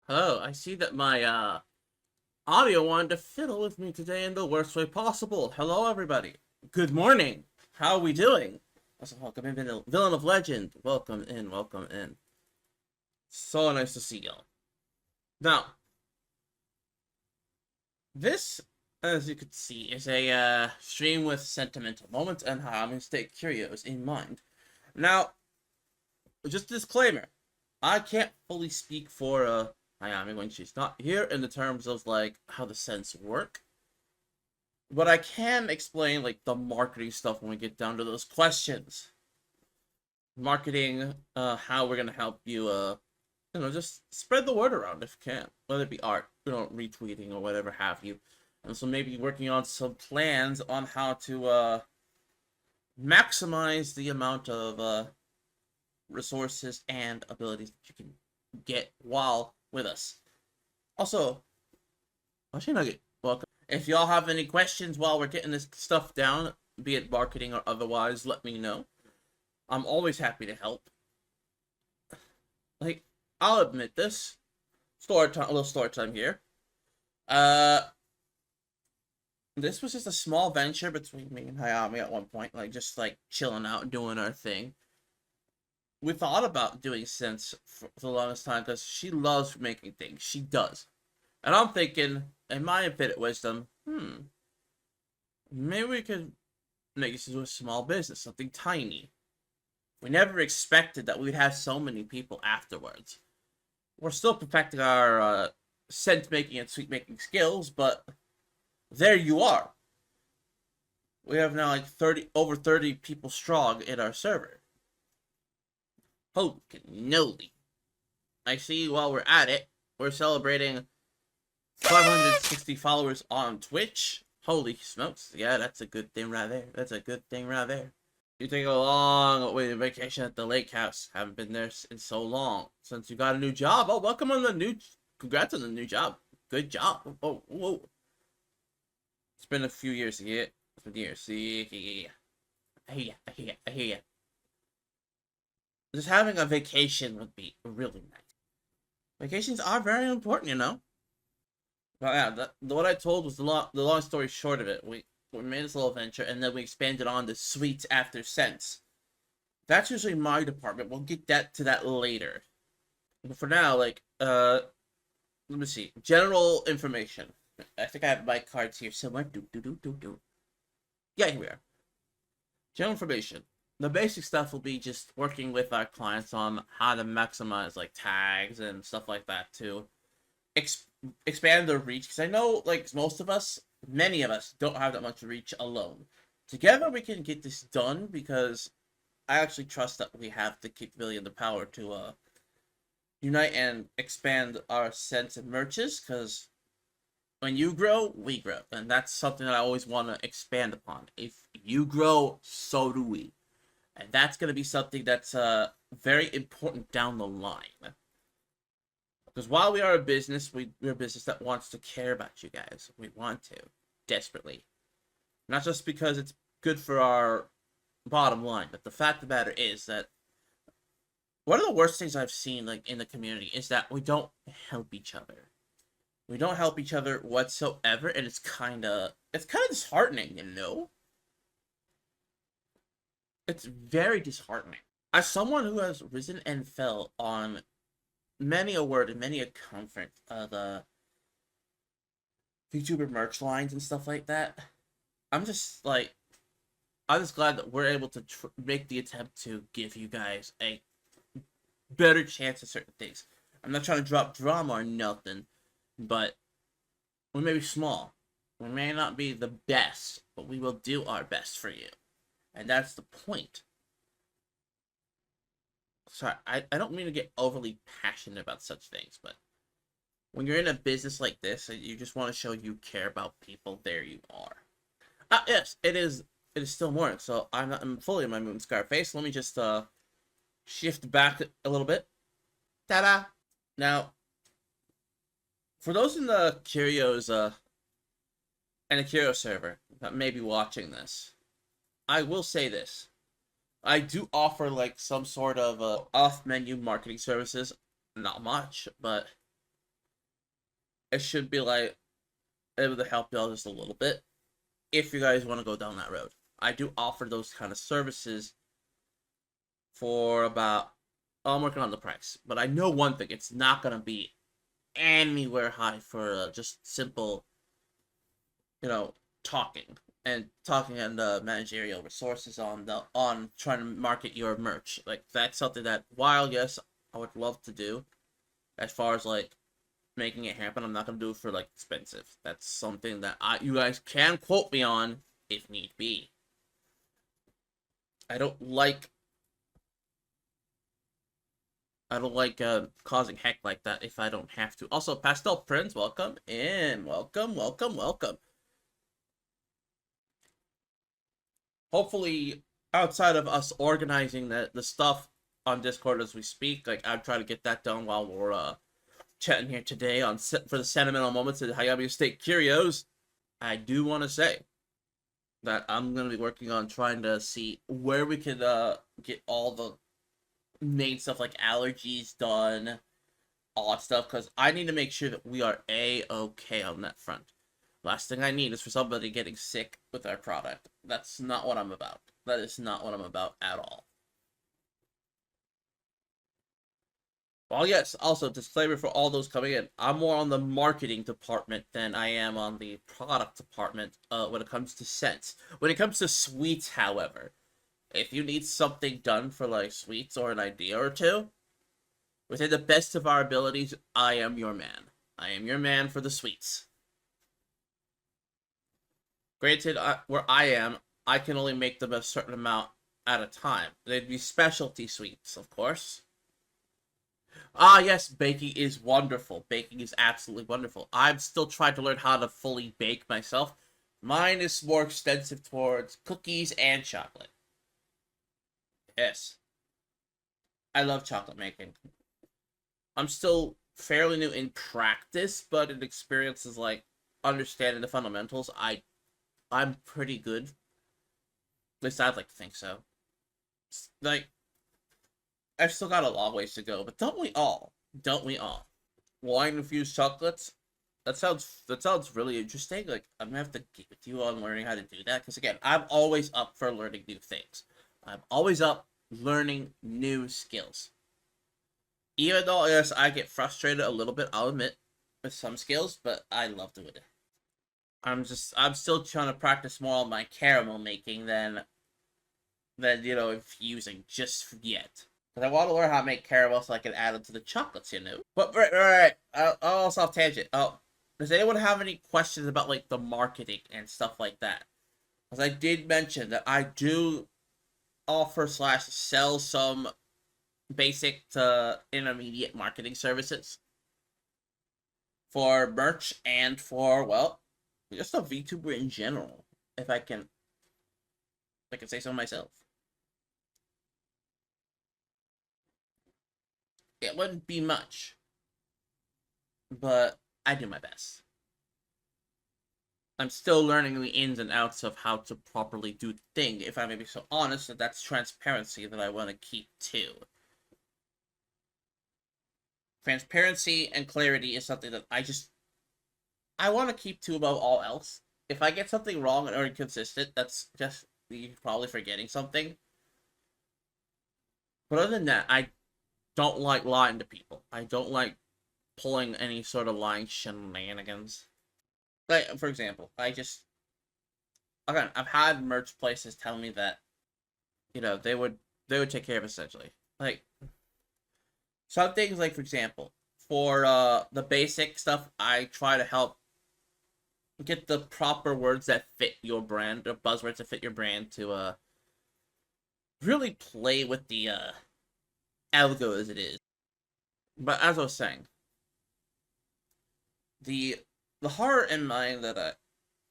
Hello, I see that my audio wanted to fiddle with me today in the worst way possible. Hello, everybody. Good morning. How are we doing? Also, welcome in, Villain of Legend. Welcome in, welcome in. So nice to see y'all. Now, this, as you can see, is a stream with sentimental moments and how I'm going to stay curious in mind. Now, just a disclaimer. I can't fully speak for Hayami when she's not here in the terms of like how the scents work. But I can explain like the marketing stuff when we get down to those questions. Marketing, how we're gonna help you just spread the word around if you can. Whether it be art, retweeting or whatever have you. And so maybe working on some plans on how to maximize the amount of resources and abilities that you can get while with us. Also, Nugget, welcome. If y'all have any questions while we're getting this stuff down, be it marketing or otherwise, let me know. I'm always happy to help. Like, I'll admit this. Story time, a little story time here. This was just a small venture between me and Hayami at one point, like just like chilling out and doing our thing. We thought about doing Sense for the longest time because she loves making things. She does. And I'm thinking, in my infinite wisdom, maybe we could make this into a small business, something tiny. We never expected that we'd have so many people afterwards. We're still perfecting our scent making and sweet making skills, but there you are. We have now like over 30 people strong in our server. Holy cannoli. I see while we're at it, we're celebrating 560 followers on Twitch. Holy smokes. Yeah, that's a good thing right there. That's a good thing right there. You take a long way vacation at the lake house. Haven't been there in so long. Since you got a new job. Oh, welcome on the new... Congrats on the new job. Good job. Oh, whoa. It's been a few years. Yeah. It's been years. Yeah. I hear ya. Just having a vacation would be really nice. Vacations are very important, you know? But yeah, what I told was the long story short of it. We made this little venture, and then we expanded on the suites after Sense. That's usually my department. We'll get to that later. But for now, like, let me see. General information. I think I have my cards here somewhere. Yeah, here we are. General information. The basic stuff will be just working with our clients on how to maximize like tags and stuff like that to expand their reach. Because I know, like most of us, many of us don't have that much reach alone. Together, we can get this done because I actually trust that we have the capability and the power to unite and expand our sense of merches. Because when you grow, we grow, and that's something that I always want to expand upon. If you grow, so do we. And that's going to be something that's very important down the line. Because while we are a business, we're a business that wants to care about you guys. We want to, desperately. Not just because it's good for our bottom line, but the fact of the matter is that one of the worst things I've seen like in the community is that we don't help each other. We don't help each other whatsoever, and it's kind of disheartening, you know? It's very disheartening. As someone who has risen and fell on many a word and many a conference of VTuber merch lines and stuff like that, I'm just glad that we're able to make the attempt to give you guys a better chance at certain things. I'm not trying to drop drama or nothing, but we may be small. We may not be the best, but we will do our best for you. And that's the point. Sorry, I don't mean to get overly passionate about such things, but when you're in a business like this and you just want to show you care about people, there you are. Yes, it is still morning, so I'm fully in my moon scar face. Let me just shift back a little bit. Ta-da! Now, for those in the Curios and the Curio server that may be watching this, I will say this. I do offer like some sort of off-menu marketing services. Not much, but it should be like able to help y'all just a little bit if you guys want to go down that road. I do offer those kind of services for about. I'm working on the price, but I know one thing: it's not gonna be anywhere high for just simple, you know, talking and managerial resources on trying to market your merch. Like that's something that, while yes, I would love to do, as far as like making it happen, I'm not gonna do it for like expensive. That's something that you guys can quote me on if need be. I don't like causing heck like that if I don't have to. Also, Pastel Prince, welcome in. Welcome, welcome, welcome. Hopefully, outside of us organizing the stuff on Discord as we speak, like I'll try to get that done while we're chatting here today on for the sentimental moments of Hayami State Curios. I do want to say that I'm gonna be working on trying to see where we could get all the main stuff like allergies done, all that stuff, because I need to make sure that we are A-okay on that front. Last thing I need is for somebody getting sick with our product. That's not what I'm about. That is not what I'm about at all. Well, yes, also, disclaimer for all those coming in. I'm more on the marketing department than I am on the product department when it comes to scents. When it comes to sweets, however, if you need something done for, like, sweets or an idea or two, within the best of our abilities, I am your man. I am your man for the sweets. Granted, where I am, I can only make them a certain amount at a time. They'd be specialty sweets, of course. Ah, yes, baking is wonderful. Baking is absolutely wonderful. I'm still trying to learn how to fully bake myself. Mine is more extensive towards cookies and chocolate. Yes. I love chocolate making. I'm still fairly new in practice, but in experiences like understanding the fundamentals, I'm pretty good. At least I'd like to think so. Like, I've still got a long ways to go, but don't we all? Don't we all? Wine infused chocolates? That sounds really interesting. Like, I'm gonna have to get with you on learning how to do that, because again, I'm always up for learning new things. I'm always up learning new skills. Even though, yes, I get frustrated a little bit, I'll admit, with some skills, but I love doing it. I'm still trying to practice more on my caramel making than infusing just yet. Because I want to learn how to make caramel so I can add it to the chocolates. But right. I'll also off tangent. Oh, does anyone have any questions about like the marketing and stuff like that? Because I did mention that I do offer slash sell some basic to intermediate marketing services for merch and for, well, just a VTuber in general. If I can say so myself. It wouldn't be much, but I do my best. I'm still learning the ins and outs of how to properly do the thing, if I may be so honest, and that's transparency that I want to keep too. Transparency and clarity is something that I want to keep to above all else. If I get something wrong or inconsistent, that's just you probably forgetting something. But other than that, I don't like lying to people. I don't like pulling any sort of lying shenanigans. Like, for example, again, I've had merch places tell me that, they would take care of it essentially. Like, some things, like, for example, for the basic stuff, I try to help get the proper words that fit your brand, or buzzwords that fit your brand to really play with the algo as it is. But as I was saying, the horror in mind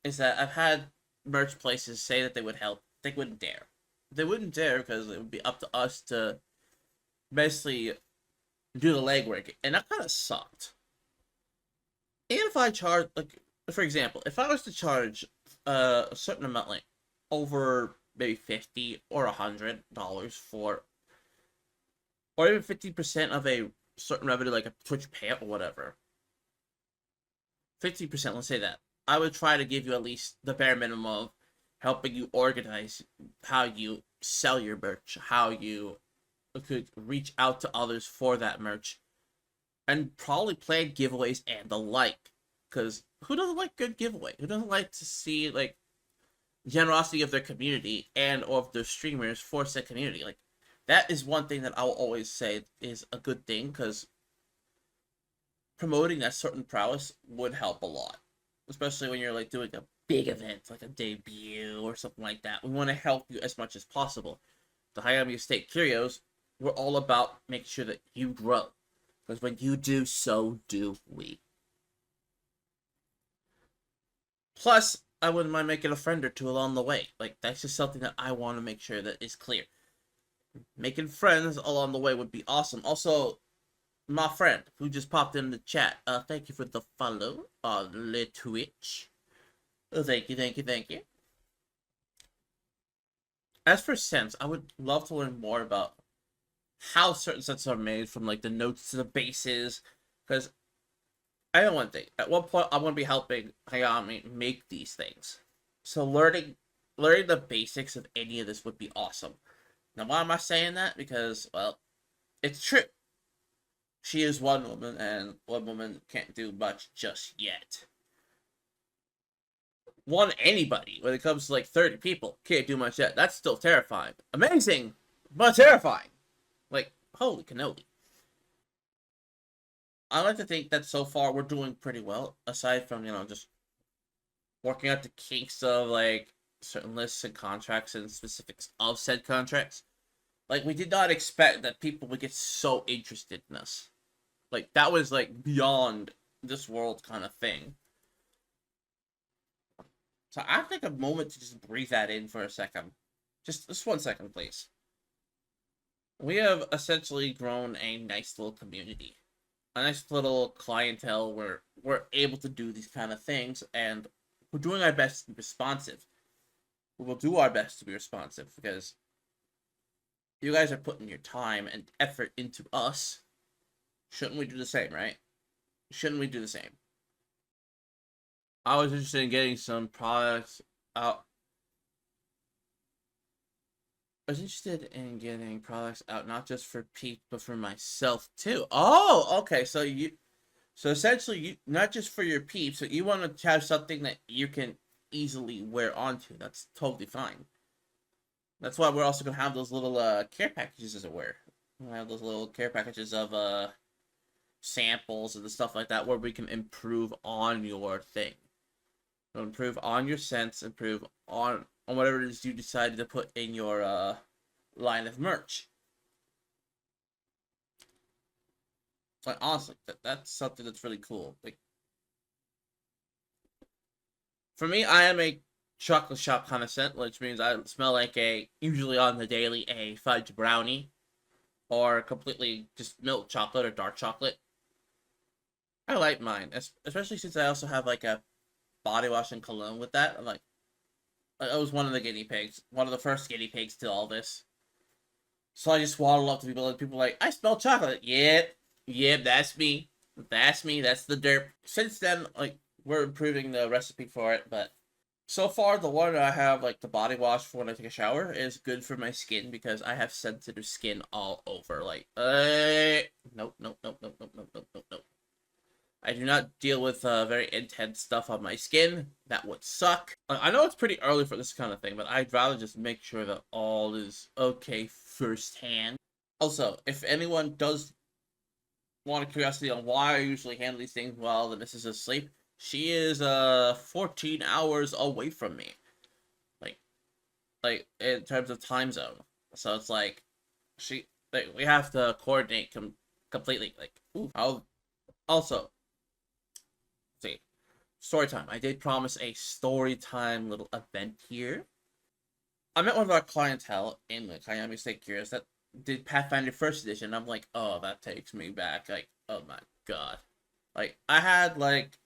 is that I've had merch places say that they would help. They wouldn't dare. They wouldn't dare because it would be up to us to basically do the legwork, and that kind of sucked. And if I charge, like, for example, if I was to charge a certain amount, like over maybe $50 or $100 for, or even 50% of a certain revenue, like a Twitch payout or whatever, 50%, let's say that. I would try to give you at least the bare minimum of helping you organize how you sell your merch, how you could reach out to others for that merch, and probably plan giveaways and the like. Because who doesn't like good giveaway? Who doesn't like to see like generosity of their community and or of their streamers for said community? Like that is one thing that I will always say is a good thing, because promoting that certain prowess would help a lot, especially when you're like doing a big event like a debut or something like that. We want to help you as much as possible. The Hayami Estate Curios, we're all about making sure that you grow, because when you do, so do we. Plus, I wouldn't mind making a friend or two along the way. Like, that's just something that I want to make sure that is clear. Making friends along the way would be awesome. Also, my friend who just popped in the chat, thank you for the follow on the Twitch. Thank you, thank you, thank you. As for scents, I would love to learn more about how certain scents are made, from like the notes to the bases, because I know one thing. At one point, I'm going to be helping Hayami make these things. So learning the basics of any of this would be awesome. Now, why am I saying that? Because, well, it's true. She is one woman, and one woman can't do much just yet. Anybody, when it comes to like 30 people, can't do much yet. That's still terrifying. Amazing, but terrifying. Like, holy cannoli. I like to think that so far we're doing pretty well, aside from, just working out the kinks of, like, certain lists and contracts and specifics of said contracts. Like, we did not expect that people would get so interested in us. Like, that was, like, beyond this world kind of thing. So I take a moment to just breathe that in for a second. Just 1 second, please. We have essentially grown a nice little community. A nice little clientele where we're able to do these kind of things, and we're doing our best to be responsive. We will do our best to be responsive, because you guys are putting your time and effort into us. Shouldn't we do the same, right? Shouldn't we do the same? I was interested in getting some products out. I was interested in getting products out, not just for Pete, but for myself too. Oh, okay. So essentially, you not just for your peeps, so you want to have something that you can easily wear onto. That's totally fine. That's why we're also gonna have those little care packages, as it were. We'll have those little care packages of samples and the stuff like that, where we can improve on your thing. We'll improve on your scents, improve on whatever it is you decided to put in your line of merch. Like, honestly, that's something that's really cool. Like, for me, I am a chocolate shop kind of scent, which means I smell like usually on the daily, a fudge brownie, or completely just milk chocolate or dark chocolate. I like mine, especially since I also have like a body wash and cologne with that. I'm like, I was one of the guinea pigs, one of the first guinea pigs to all this. So I just waddle up to people, and people are like, I smell chocolate. Yep, that's me. That's me. That's the derp. Since then, like, we're improving the recipe for it, but so far, the one I have, like, the body wash for when I take a shower is good for my skin, because I have sensitive skin all over. Like, nope, nope, nope, nope, nope, nope, nope, nope, nope. I do not deal with very intense stuff on my skin. That would suck. I know it's pretty early for this kind of thing, but I'd rather just make sure that all is okay firsthand. Also, if anyone does want a curiosity on why I usually handle these things while the missus is asleep, she is 14 hours away from me. Like in terms of time zone. So it's like we have to coordinate completely. Like, ooh. I'll also see, story time. I did promise a story time little event here. I met one of our clientele in the Hayami State Curious that did Pathfinder First Edition. I'm like, oh, that takes me back. Like, oh my god. Like, I had like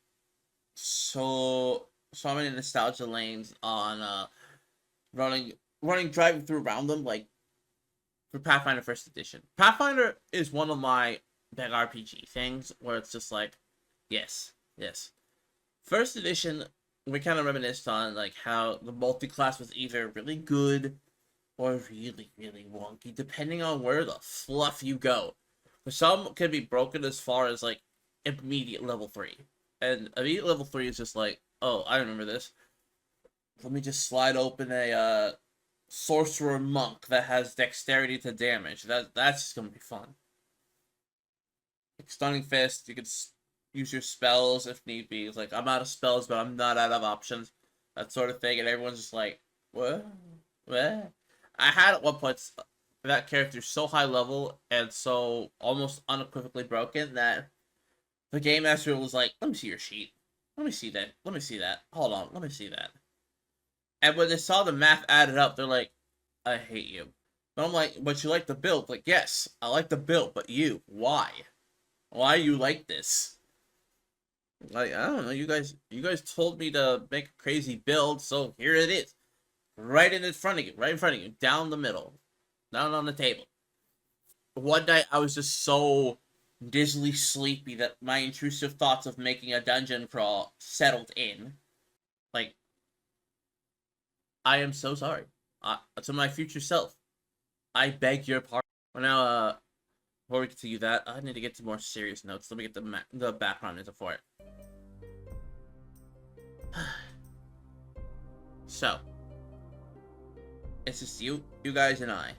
so many nostalgia lanes on driving through around them, like, for Pathfinder First Edition. Pathfinder is one of my big RPG things where it's just like, yes. First edition, we kind of reminisced on like how the multi-class was either really good or really, really wonky, depending on where the fluff you go. Some can be broken as far as like immediate level 3. And immediate level 3 is just like, oh, I remember this. Let me just slide open a sorcerer monk that has dexterity to damage. That's just gonna be fun. Like stunning fist, you could use your spells if need be. It's like, I'm out of spells, but I'm not out of options. That sort of thing, and everyone's just like, what? What? I had at one point that character so high level and so almost unequivocally broken that the game master was like, let me see your sheet. Let me see that. Let me see that. Hold on. Let me see that. And when they saw the math added up, they're like, I hate you. But I'm like, but you like the build. Like, yes, I like the build, but you, why? Why you like this? Like, I don't know. You guys told me to make a crazy build, so here it is. Right in front of you. Right in front of you. Down the middle. Down on the table. One night, I was just so dizzily sleepy that my intrusive thoughts of making a dungeon crawl settled in. Like, I am so sorry. To my future self, I beg your pardon. Well, now, before we continue that, I need to get to more serious notes. Let me get the background info for it. So, it's just you guys and I.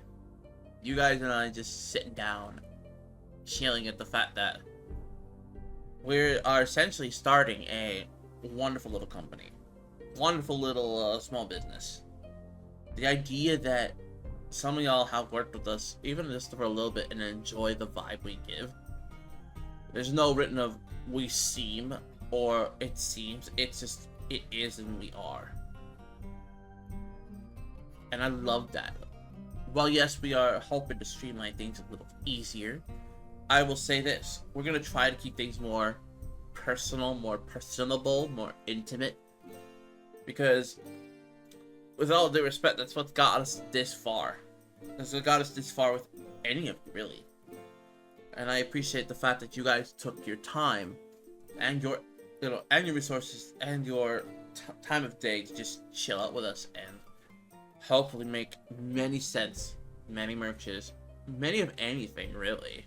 You guys and I just sitting down, chilling at the fact that we are essentially starting a wonderful little company. Wonderful little small business. The idea that some of y'all have worked with us, even just for a little bit, and enjoy the vibe we give. There's no written of we seem or it seems. It's just, it is and we are. And I love that. While yes, we are hoping to streamline things a little easier, I will say this. We're going to try to keep things more personal, more personable, more intimate. Because, with all due respect, that's what got us this far. That's what got us this far with any of you, really. And I appreciate the fact that you guys took your time and your, and your resources and your time of day to just chill out with us and hopefully make many cents, many merches, many of anything, really.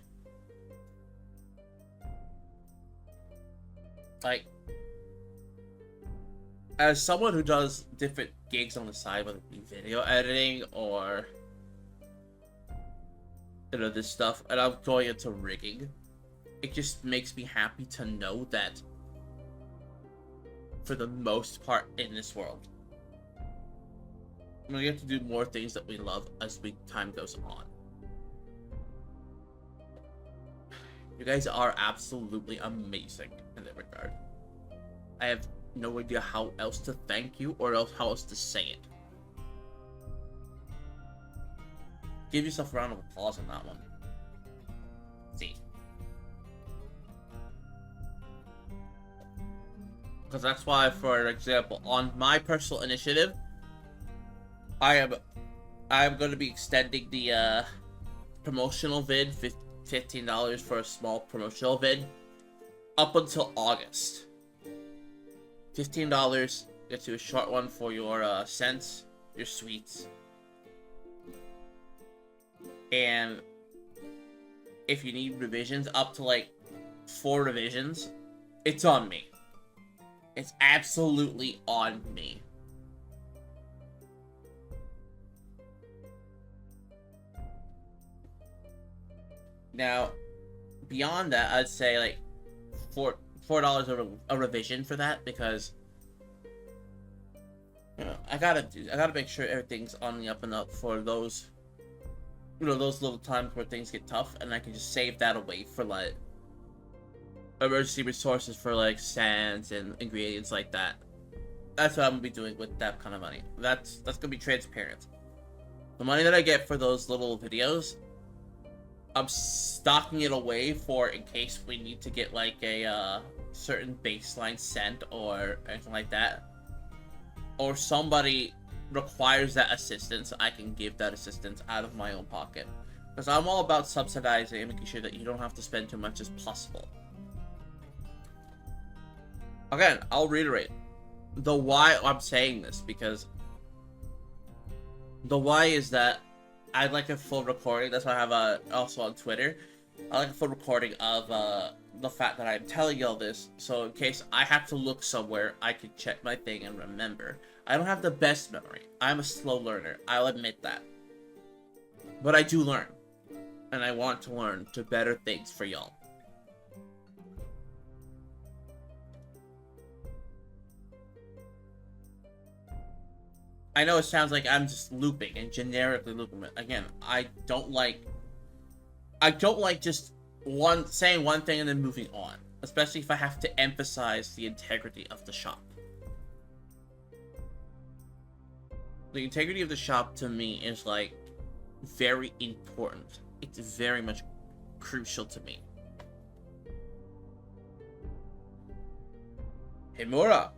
Like, as someone who does different gigs on the side, whether it be video editing or, this stuff, and I'm going into rigging, it just makes me happy to know that, for the most part in this world, we get to do more things that we love as time goes on. You guys are absolutely amazing in that regard. I have no idea how else to thank you or how else to say it. Give yourself a round of applause on that one. See. Because that's why, for example, on my personal initiative, I am going to be extending the promotional vid, $15 for a small promotional vid, up until August. $15 gets you a short one for your scents, your sweets, and if you need revisions, up to like 4 revisions, it's on me. It's absolutely on me. Now, beyond that, I'd say like $4 a revision for that, because I gotta make sure everything's on the up and up for those those little times where things get tough, and I can just save that away for like emergency resources for like sands and ingredients like that. That's what I'm gonna be doing with that kind of money. That's gonna be transparent. The money that I get for those little videos, I'm stocking it away for in case we need to get like a certain baseline scent or anything like that, or somebody requires that assistance. I can give that assistance out of my own pocket, because I'm all about subsidizing and making sure that you don't have to spend too much as possible. Again, I'll reiterate the why I'm saying this, because the why is that I'd like a full recording. That's why I have also on Twitter. I like a full recording of the fact that I'm telling you all this, so in case I have to look somewhere, I can check my thing and remember. I don't have the best memory. I'm a slow learner. I'll admit that. But I do learn. And I want to learn to better things for y'all. I know it sounds like I'm just looping and generically looping. Again, I don't like just saying one thing and then moving on, especially if I have to emphasize the integrity of the shop. The integrity of the shop to me is like very important. It's very much crucial to me. Hey Mura,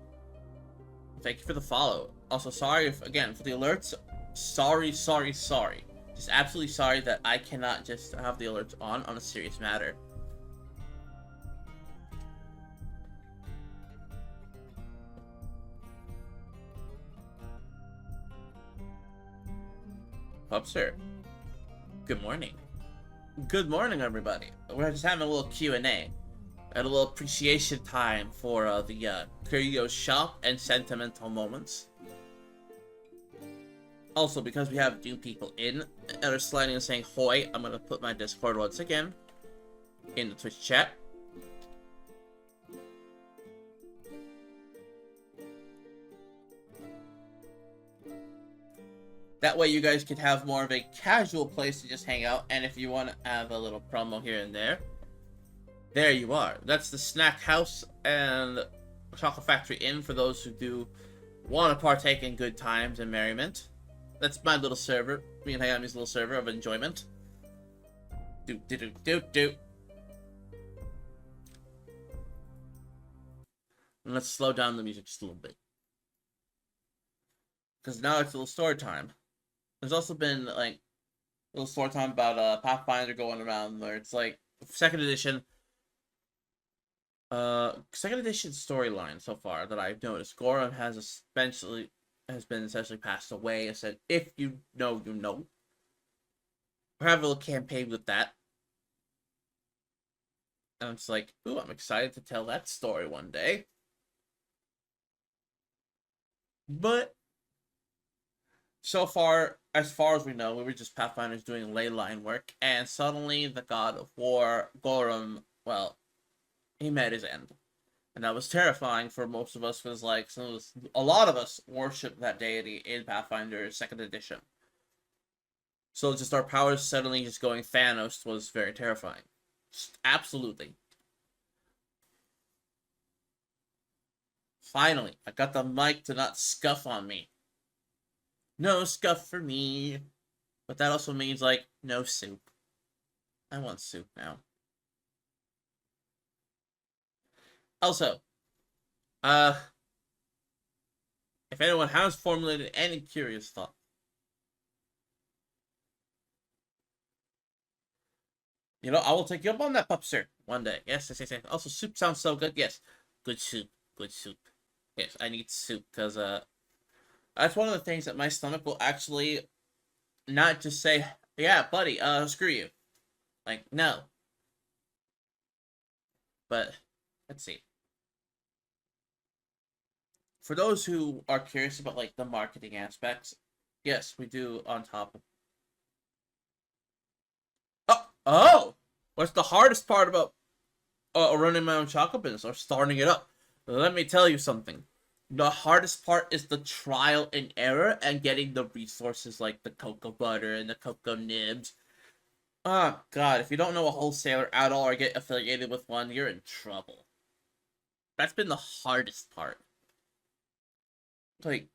thank you for the follow. Also, sorry if, again, for the alerts. Sorry. Just absolutely sorry that I cannot just have the alerts on a serious matter. Up, sir. Good morning. Good morning, everybody. We're just having a little Q&A. And a little appreciation time for the Curio shop and sentimental moments. Also, because we have new people in that are sliding and saying "Hoi," I'm gonna put my Discord once again in the Twitch chat. That way you guys can have more of a casual place to just hang out, and if you want to have a little promo here and there, there you are. That's the Snackhouse and Chocolate Factory Inn for those who do want to partake in good times and merriment. That's my little server. Me and Hayami's little server of enjoyment. And let's slow down the music just a little bit, because now it's a little story time. There's also been like a little story time about Pathfinder going around where it's like second edition storyline so far that I've noticed. Gorum has been essentially passed away. I said, if you know, you know. We're having a little campaign with that. And it's like, ooh, I'm excited to tell that story one day. But so far, as far as we know, we were just Pathfinders doing ley line work, and suddenly the god of war, Gorum, well, he met his end. And that was terrifying for most of us, because like a lot of us worship that deity in Pathfinder 2nd edition. So just our powers suddenly just going Thanos was very terrifying. Just absolutely. Finally, I got the mic to not scuff on me. No scuff for me. But that also means, like, no soup. I want soup now. Also, if anyone has formulated any curious thought, you know, I will take you up on that, pup, sir, one day. Yes. Also, soup sounds so good. Yes, good soup. Yes, I need soup, because, that's one of the things that my stomach will actually not just say, yeah, buddy, screw you. Like, no. But, let's see. For those who are curious about, like, the marketing aspects, yes, we do on top of... Oh! What's the hardest part about running my own chocolate business or starting it up? Let me tell you something. The hardest part is the trial and error and getting the resources like the cocoa butter and the cocoa nibs. Oh, God, if you don't know a wholesaler at all or get affiliated with one, you're in trouble. That's been the hardest part. Like,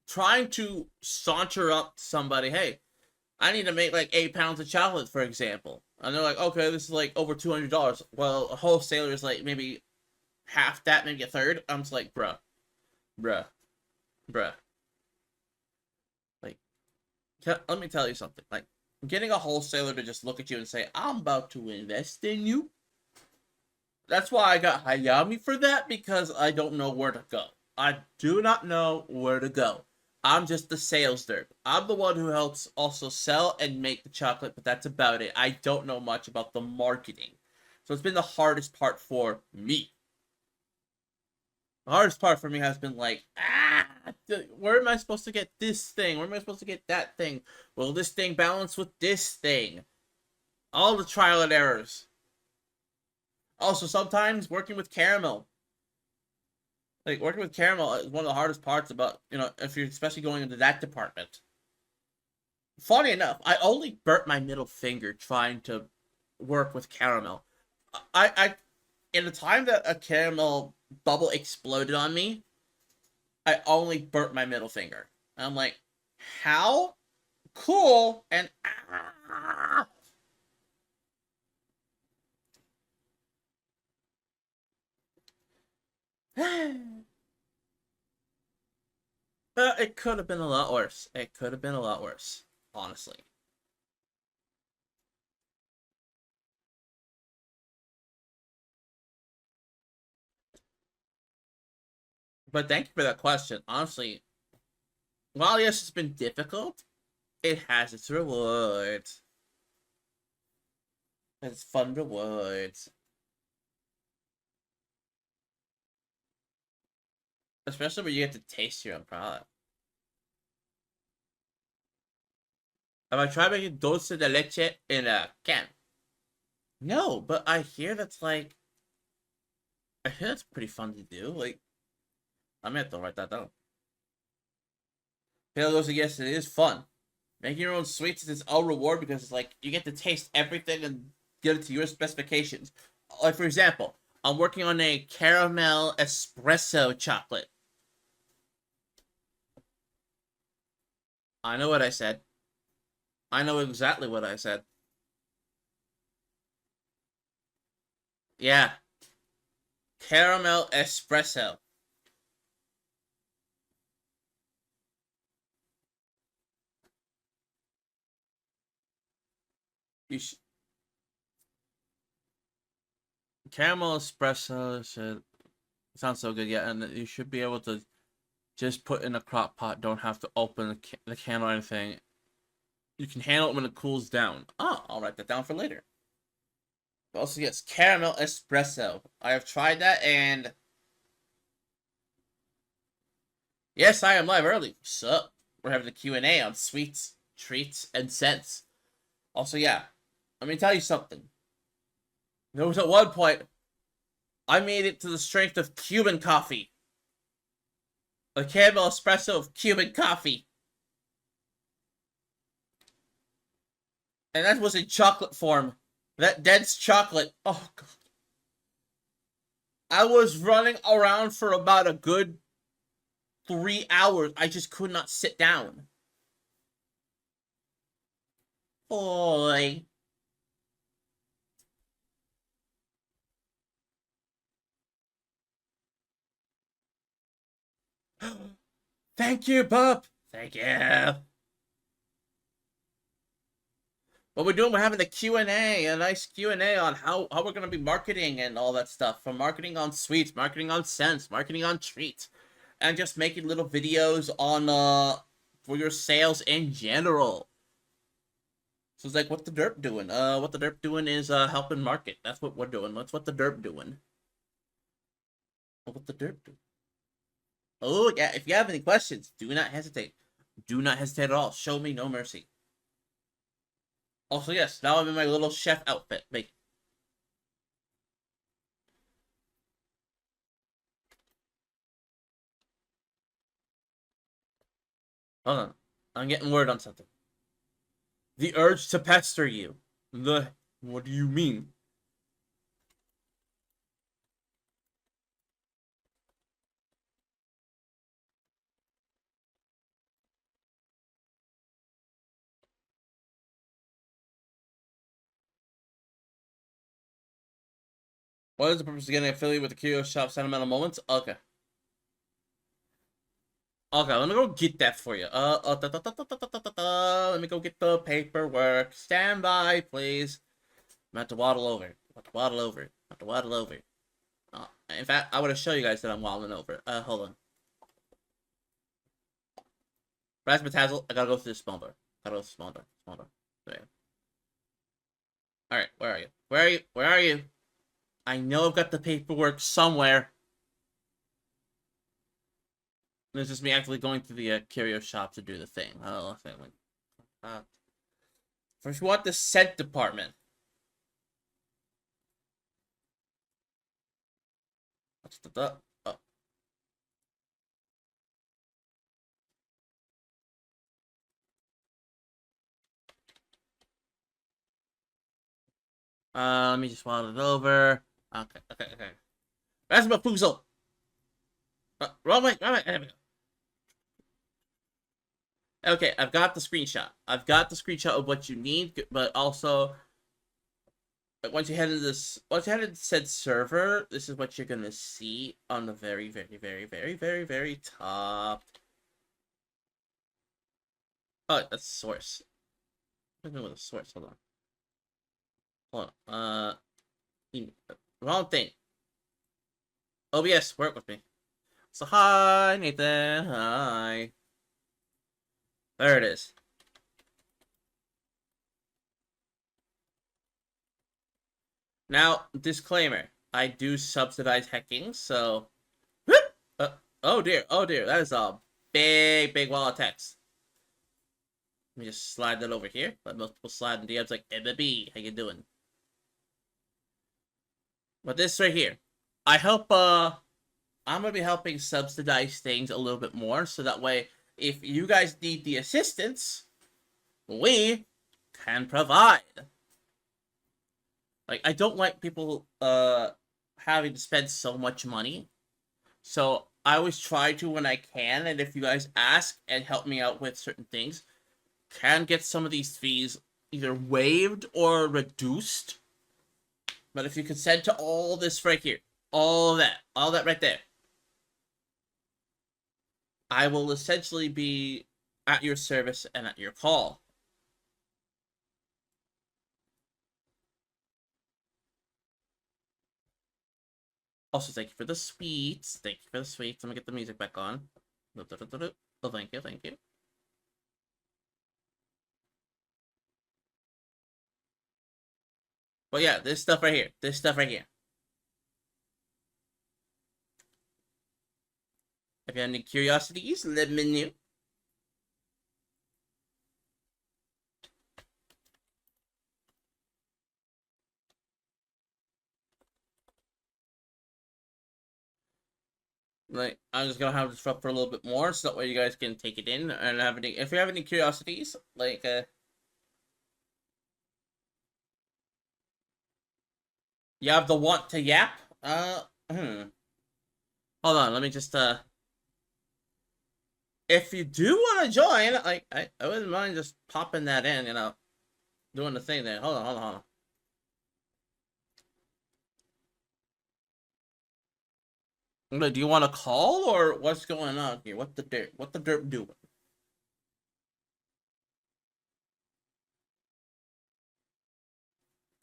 trying to saunter up to somebody, hey, I need to make like 8 pounds of chocolate, for example. And they're like, okay, this is like over $200. Well, a wholesaler is like maybe half that, maybe a third. I'm just like, bruh. Like, let me tell you something. Like, getting a wholesaler to just look at you and say, I'm about to invest in you. That's why I got Hayami for that, because I don't know where to go. I do not know where to go. I'm just the sales nerd. I'm the one who helps also sell and make the chocolate, but that's about it. I don't know much about the marketing. So it's been the hardest part for me. The hardest part for me has been like, where am I supposed to get this thing? Where am I supposed to get that thing? Will this thing balance with this thing? All the trial and errors. Also, sometimes working with caramel. Like, working with caramel is one of the hardest parts about, if you're especially going into that department. Funny enough, I only burnt my middle finger trying to work with caramel. In the time that a caramel bubble exploded on me, I only burnt my middle finger. And I'm like, how? Cool. And it could have been a lot worse. It could have been a lot worse, honestly. But thank you for that question. Honestly, while yes, it's been difficult, it has its rewards. It's fun rewards. Especially when you get to taste your own product. Have I tried making dulce de leche in a can? No, but I hear that's pretty fun to do. Like, I may have to write that down. Taylor goes, yes, it is fun. Making your own sweets is its own reward because it's like you get to taste everything and get it to your specifications. Like, for example, I'm working on a caramel espresso chocolate. I know what I said. I know exactly what I said. Yeah, caramel espresso. You sh- Caramel espresso should sounds so good. Yeah, and you should be able to just put in a crock pot. Don't have to open the can or anything. You can handle it when it cools down. Oh, I'll write that down for later. Also, yes, caramel espresso. I have tried that, and yes, I am live early. Sup? We're having a Q&A on sweets, treats, and scents. Also, yeah, let me tell you something. There was at one point I made it to the strength of Cuban coffee. A caramel espresso of Cuban coffee. And that was in chocolate form. That dense chocolate. Oh, God. I was running around for about a good 3 hours. I just could not sit down. Boy. Thank you, Pup. Thank you. What we're doing, we're having a Q&A, a nice Q&A on how we're going to be marketing and all that stuff. From marketing on sweets, marketing on scents, marketing on treats, and just making little videos on, for your sales in general. So it's like, what the derp doing? What the derp doing is, helping market. That's what we're doing. That's what the derp doing. What the derp doing? Oh, yeah, if you have any questions, do not hesitate. Do not hesitate at all. Show me no mercy. Also, yes, now I'm in my little chef outfit. Like, hold on. I'm getting word on something. The urge to pester you. What do you mean? What is the purpose of getting affiliated with the Curio Shop Sentimental Moments? Okay. Okay, let me go get that for you. Let me go get the paperwork. Stand by, please. I'm about to waddle over. I'm about to waddle over. I'm about to waddle over. In fact, I want to show you guys that I'm wilding over. Hold on. Razzmatazzle, I gotta go through the small door. Gotta go through the small door. Small door. There. Alright, where are you? Where are you? Where are you? I know I've got the paperwork somewhere. This is me actually going to the curio shop to do the thing. Oh, first, we want the scent department. What's the oh. Let me just waddle it over. Okay. That's my foozle. Wrong way. There we go. Okay, I've got the screenshot. I've got the screenshot of what you need, but also, once you head into this, once you head into said server, this is what you're gonna see on the very top. Oh, that's source. What with a source? Hold on. Wrong thing. OBS, work with me. So hi, Nathan. Hi. There it is. Now, disclaimer. I do subsidize hacking, so... oh dear, that is a big wall of text. Let me just slide that over here. Let multiple slide in DMs like, MB, how you doing? But this right here. I hope, I'm gonna be helping subsidize things a little bit more, so that way, if you guys need the assistance, we can provide. Like, I don't like people having to spend so much money. So I always try to when I can, and if you guys ask and help me out with certain things, can get some of these fees either waived or reduced. But if you consent to all this right here, all that right there, I will essentially be at your service and at your call. Also, thank you for the sweets. Thank you for the sweets. I'm gonna get the music back on. Oh, thank you. But yeah, this stuff right here. If you have any curiosities, let me know. Like, I'm just gonna have this up for a little bit more, so that way you guys can take it in and have any. If you have any curiosities, like you have the want to yap. Hold on, let me just If you do want to join, like I wouldn't mind just popping that in, doing the thing there. Hold on. Do you want to call or what's going on here? What the dirt doing?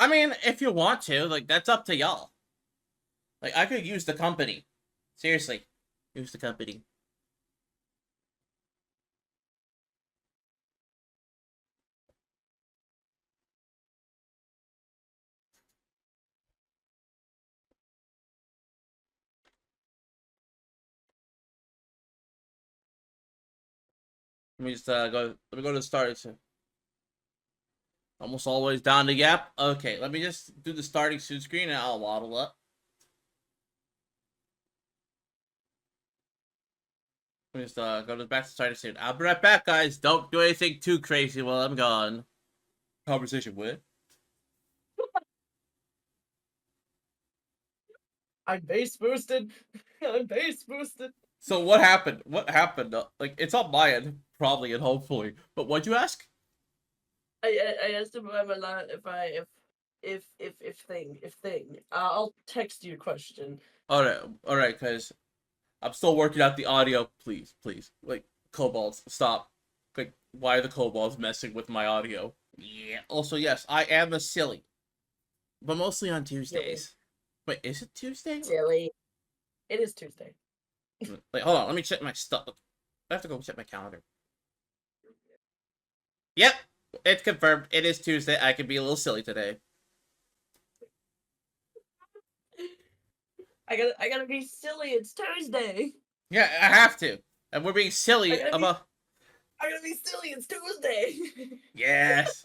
I mean, if you want to, like, that's up to y'all. Like, I could use the company. Seriously, use the company. Let me just go. Let me go to the start. Almost always down to gap. Okay, let me just do the starting suit screen and I'll waddle up. Let me just go to back to starting suit. I'll be right back, guys. Don't do anything too crazy while I'm gone. Conversation with. I'm base boosted. I'm base boosted. So what happened? What happened? Like, it's on my end, probably and hopefully. But what'd you ask? I asked him if thing. I'll text you a question. All right, because I'm still working out the audio. Please. Like, kobolds, stop. Like, why are the kobolds messing with my audio? Yeah. Also, yes, I am a silly, but mostly on Tuesdays. Wait, is it Tuesday? Silly. It is Tuesday. Wait, hold on. Let me check my stuff. I have to go check my calendar. Yep, it's confirmed. It is Tuesday. I can be a little silly today. I gotta be silly. It's Tuesday. Yeah, I have to. And we're being I silly gotta be, about. I gotta be silly. It's Tuesday. Yes.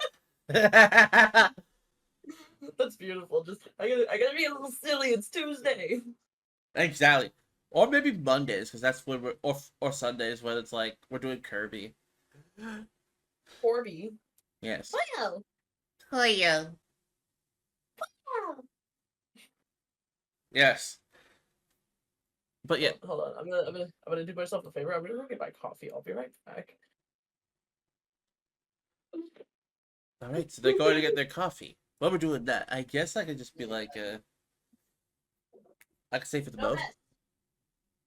That's beautiful. Just I gotta be a little silly. It's Tuesday. Exactly. Or maybe Mondays, because that's when we're or Sundays when it's like we're doing Kirby. Corby. Yes. Wow. Oh yeah. Wow. Yes. But yeah. Hold on. I'm gonna do myself a favor. I'm gonna go get my coffee. I'll be right back. All right. So they're going to get their coffee. While we're doing that, I guess I could just be like, I could say for the Go most. ahead.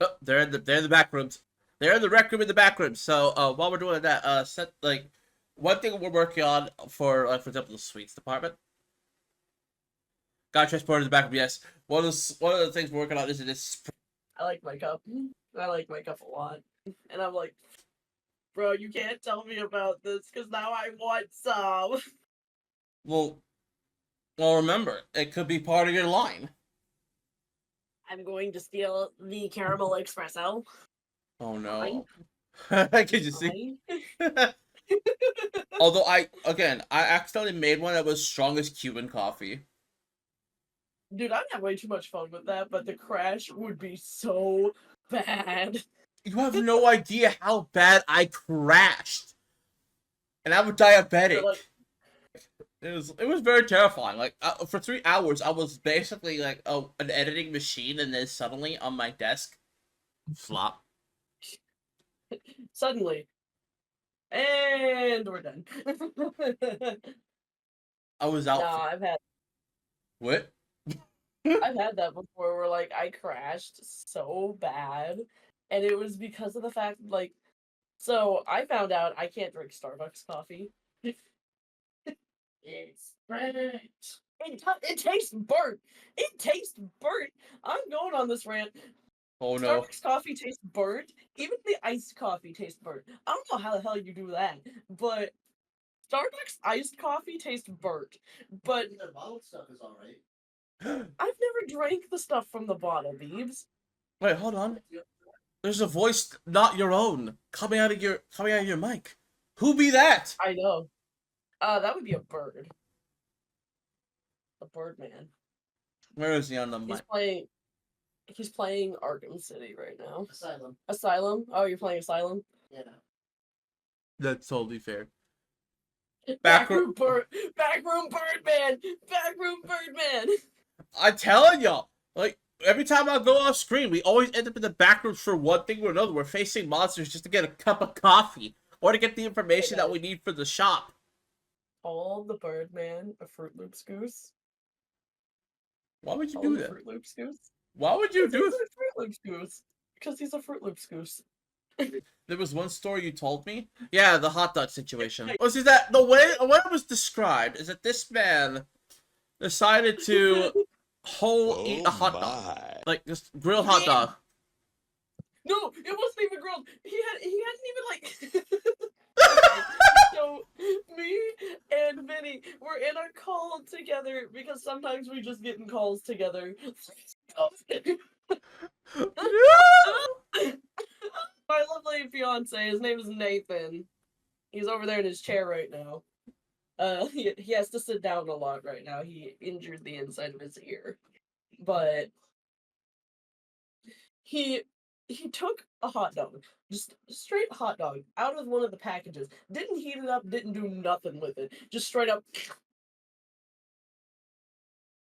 Oh, they're in the back rooms. They're in the rec room in the back room. So while we're doing that, set like one thing we're working on for example the sweets department. Got transported to the back room. Yes, one of the things we're working on is this. I like my cup. I like my cup a lot. And I'm like, bro, you can't tell me about this because now I want some. Well, remember it could be part of your line. I'm going to steal the caramel espresso. Oh no! Could you see? Fine. Although I accidentally made one that was strong as Cuban coffee. Dude, I'd have way too much fun with that, but the crash would be so bad. You have no idea how bad I crashed, and I'm diabetic. Like, It was very terrifying. Like for 3 hours, I was basically like an editing machine, and then suddenly on my desk, flop. suddenly. And we're done. I was out. Nah, What? I've had that before where like I crashed so bad. And it was because of the fact like so I found out I can't drink Starbucks coffee. It's burnt. It tastes burnt. It tastes burnt. I'm going on this rant. Oh no! Starbucks coffee tastes burnt. Even the iced coffee tastes burnt. I don't know how the hell you do that, but Starbucks iced coffee tastes burnt. But The bottled stuff is alright. I've never drank the stuff from the bottle, Beebs. Wait, hold on. There's a voice not your own coming out of your mic. Who be that? I know. That would be a bird. A bird man. Where is he on the He's mic? playing. He's playing Arkham City right now. Asylum. Asylum? Oh, you're playing Asylum? Yeah. That's totally fair. Backroom Birdman! Backroom Birdman! I'm telling y'all, like every time I go off screen, we always end up in the back rooms for one thing or another. We're facing monsters just to get a cup of coffee or to get the information that we need for the shop. Call the Birdman a Fruit Loops goose. Why would you Call do him a that? Fruit Loops goose. Why would you do He's that? a Fruit Loops goose. Because he's a Fruit Loops goose. There was one story you told me. Yeah, the hot dog situation. Was is that the way it was described is that this man decided to eat a hot dog, like just grilled hot dog. No, it wasn't even grilled. He hadn't even like. So me and Vinny were in a call together because sometimes we just get in calls together. My lovely fiance, his name is Nathan. He's over there in his chair right now. He has to sit down a lot right now. He injured the inside of his ear, but he took a hot dog, just straight hot dog, out of one of the packages. Didn't heat it up, didn't do nothing with it. Just straight up,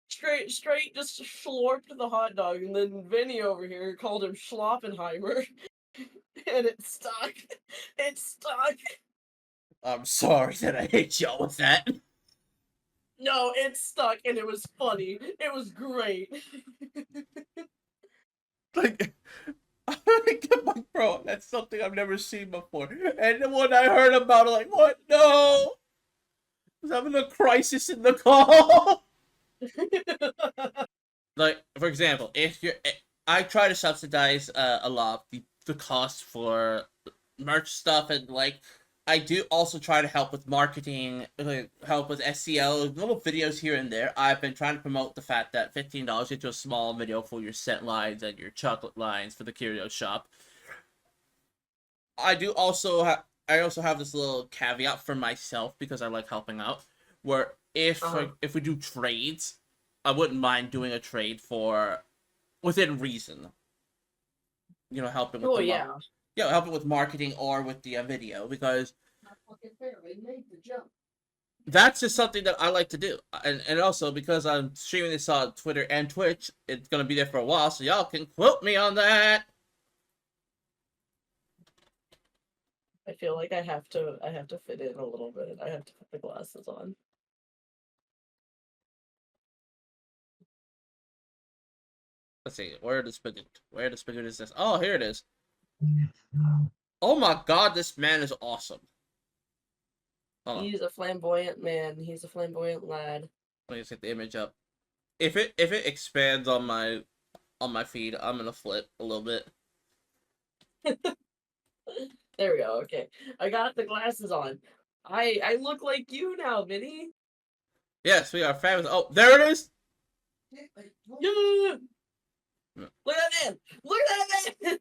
straight, just slurped the hot dog. And then Vinny over here called him Schloppenheimer, and it stuck. It stuck. I'm sorry that I hit y'all with that. No, it stuck, and it was funny. It was great. Like, like, bro, that's something I've never seen before. And then when I heard about it, like, what? No! I was having a crisis in the call. Like, for example, if you're, I try to subsidize a lot of the cost for merch stuff, and like I do also try to help with marketing, like, help with SEO, little videos here and there. I've been trying to promote the fact that $15 into a small video for your scent lines and your chocolate lines for the curio shop. I also have this little caveat for myself because I like helping out, where if we do trades, I wouldn't mind doing a trade for within reason. You know, helping with Oh yeah. helping with marketing or with the video, because Not fucking fair. They made the jump. that's just something that I like to do. And also because I'm streaming this on Twitter and Twitch, it's gonna be there for a while, so y'all can quote me on that. I feel like I have to fit in a little bit. I have to put the glasses on. Let's see, where the spigot? Where the spigot is this? Oh, here it is. Oh my god, this man is awesome. Hold on. He's a flamboyant man. He's a flamboyant lad. Let me just get the image up. If it expands on my feed, I'm gonna flip a little bit. There we go. Okay, I got the glasses on. I look like you now, Vinny. Yes, we are fabulous. Oh, there it is. Yeah. Look at that man! Look at that man!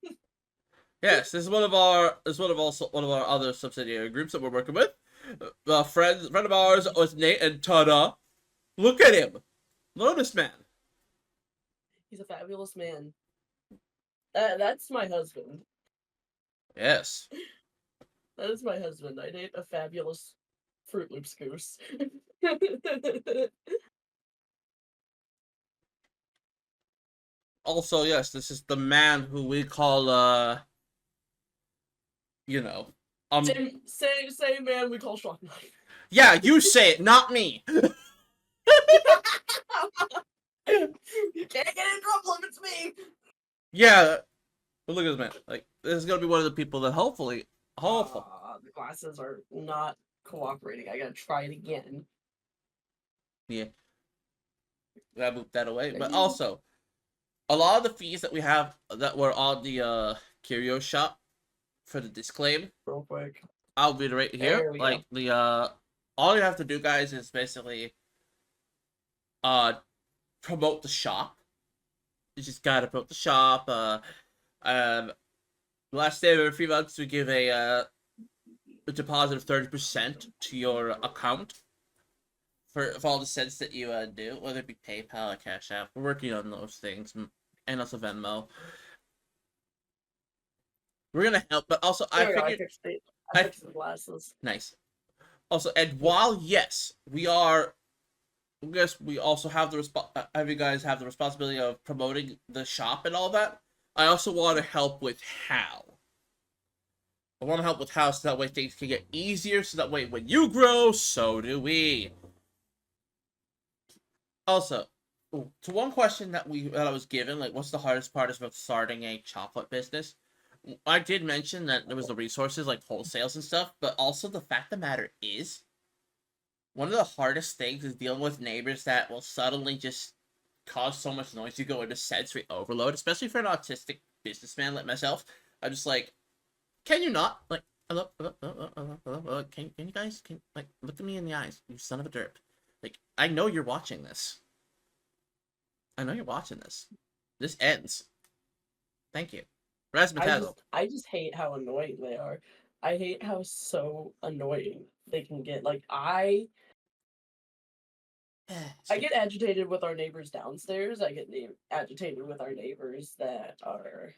Yes, this is one of our one of our other subsidiary groups that we're working with. A friend of ours was Nate and Tada. Look at him. Look at this man. He's a fabulous man. That's my husband. Yes. That is my husband. I date a fabulous Fruit Loops goose. Also, yes, this is the man who we call you know, same man we call Shock Knife. yeah, you say it, not me. You can't get in trouble if it's me. Yeah, but look at this man. Like, this is gonna be one of the people that hopefully. The glasses are not cooperating. I gotta try it again. Yeah. Gotta move that away. But also, a lot of the fees that we have that were on the curio shop for the disclaim, Real quick. I'll reiterate here. There we go. Like the all you have to do, guys, is basically promote the shop. You just gotta promote the shop. Last day of every 3 months, we give a deposit of 30% to your account for all the cents that you do, whether it be PayPal or Cash App. We're working on those things, and also Venmo. We're gonna help, but also I fixed the glasses. Nice. Also, and while yes, we are, yes, we also have you guys have the responsibility of promoting the shop and all that. I also want to help with how. I want to help with how, so that way things can get easier, so that way when you grow, so do we. Also, to one question that I was given, like, what's the hardest part about starting a chocolate business? I did mention that there was the resources, like wholesales and stuff, but also the fact of the matter is, one of the hardest things is dealing with neighbors that will suddenly just cause so much noise you go into sensory overload, especially for an autistic businessman like myself. I'm just like, can you not? Like, hello, can you guys, like, look at me in the eyes, you son of a derp. Like, I know you're watching this. I know you're watching this. This ends. Thank you. I just hate how annoying they are. I hate how so annoying they can get. Like, I get agitated with our neighbors downstairs. I get agitated with our neighbors that are...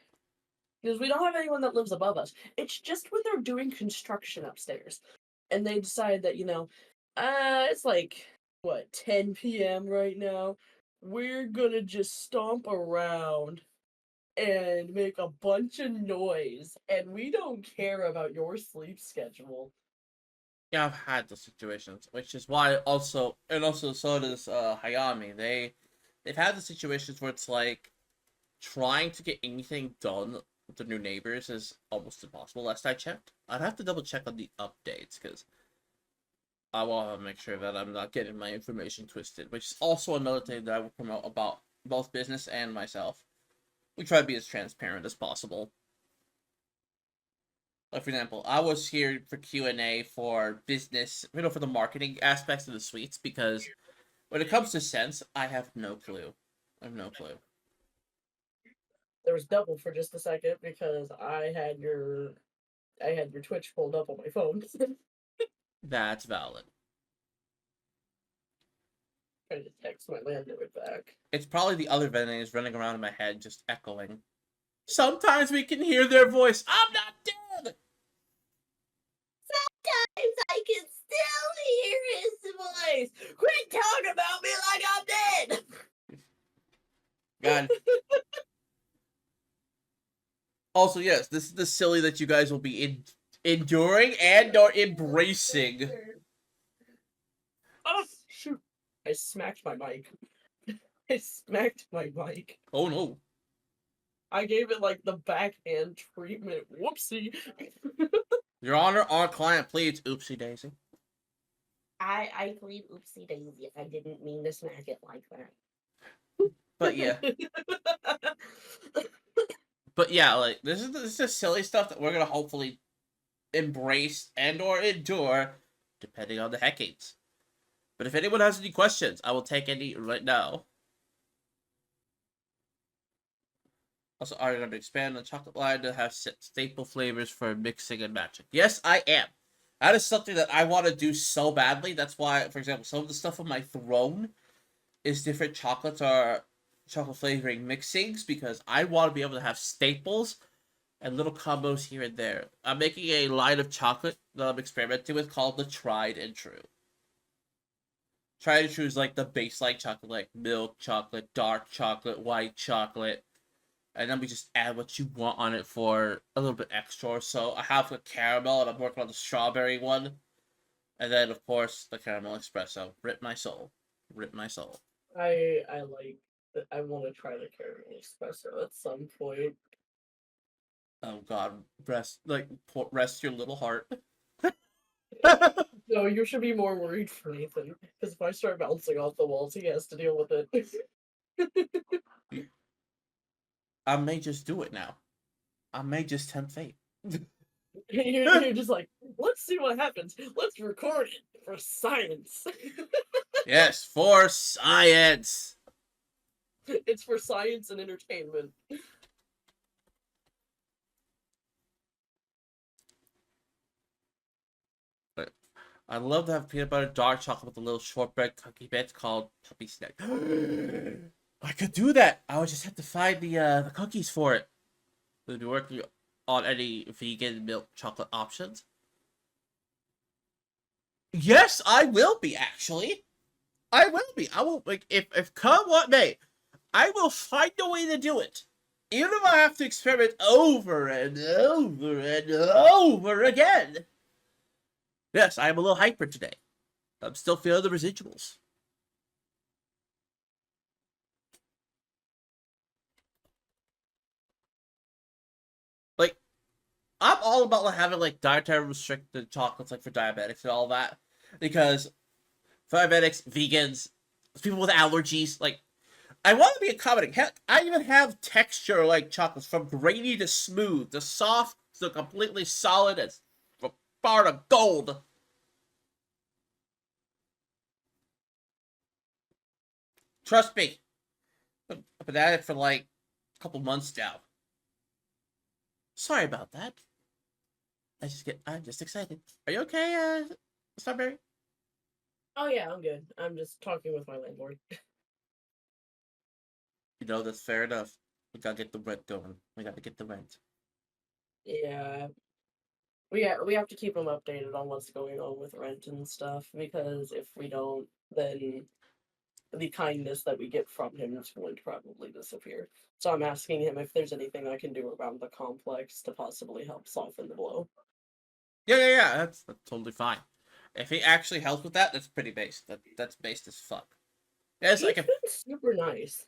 Because we don't have anyone that lives above us. It's just when they're doing construction upstairs. And they decide that, it's like, what, 10 p.m. right now? We're gonna just stomp around and make a bunch of noise, and we don't care about your sleep schedule. Yeah, I've had those situations, which is why also so does Hayami. They've had the situations where it's like trying to get anything done with the new neighbors is almost impossible. Last I checked, I'd have to double check on the updates because I want to make sure that I'm not getting my information twisted. Which is also another thing that I will promote about both business and myself. We try to be as transparent as possible. Like, for example, I was here for Q&A for business, for the marketing aspects of the sweets, because when it comes to scents, I have no clue. I have no clue. There was double for just a second because I had your Twitch pulled up on my phone. That's valid. Trying to text my landlord back. It's probably the other vendors running around in my head, just echoing. Sometimes we can hear their voice. I'm not dead! Sometimes I can still hear his voice. Quit talking about me like I'm dead. God. Also, yes, this is the silly that you guys will be enduring and or embracing. Oh, shoot. I smacked my mic. I smacked my mic. Oh no. I gave it like the backhand treatment. Whoopsie. Your Honor, our client pleads oopsie daisy. I plead oopsie daisy. I didn't mean to smack it like that. But yeah. But yeah, like this is just silly stuff that we're gonna hopefully embrace and or endure, depending on the decades. But if anyone has any questions, I will take any right now. Also, are you going to expand the chocolate line to have staple flavors for mixing and matching? Yes, I am. That is something that I want to do so badly. That's why, for example, some of the stuff on my throne is different chocolates or chocolate flavoring mixings, because I want to be able to have staples and little combos here and there. I'm making a line of chocolate that I'm experimenting with called the Tried and True. Tried and True is like the baseline chocolate, like milk chocolate, dark chocolate, white chocolate. And then we just add what you want on it for a little bit extra. So I have the caramel, and I'm working on the strawberry one. And then, of course, the caramel espresso. Rip my soul. Rip my soul. I want to try the caramel espresso at some point. Oh God, rest your little heart. No, you should be more worried for Nathan, because if I start bouncing off the walls, he has to deal with it. I may just do it now. I may just tempt fate. You're just like, let's see what happens. Let's record it for science. Yes, for science. It's for science and entertainment. But I love to have peanut butter dark chocolate with a little shortbread cookie bits called puppy snack. I could do that. I would just have to find the cookies for it. We'll be working on any vegan milk chocolate options. Yes, I will be, actually. I will be. I will, like, if come what may, I will find a way to do it. Even if I have to experiment over and over and over again. Yes, I am a little hyper today. I'm still feeling the residuals. Like, I'm all about like having like dietary restricted chocolates, like for diabetics and all that, because for diabetics, vegans, people with allergies, like I want to be accommodating. Heck, I even have texture like chocolates, from grainy to smooth, to soft to completely solid as bar of gold. Trust me, I've been at it for like a couple months now. Sorry about that. I'm just excited. Are you okay, Strawberry? Oh yeah, I'm good. I'm just talking with my landlord. You know, that's fair enough. We gotta get the rent going. We gotta get the rent. Yeah, we have to keep him updated on what's going on with rent and stuff, because if we don't, then the kindness that we get from him is going to probably disappear. So I'm asking him if there's anything I can do around the complex to possibly help soften the blow. Yeah. That's totally fine. If he actually helps with that, that's pretty based. That's based as fuck. Yeah, it's He's like been super nice.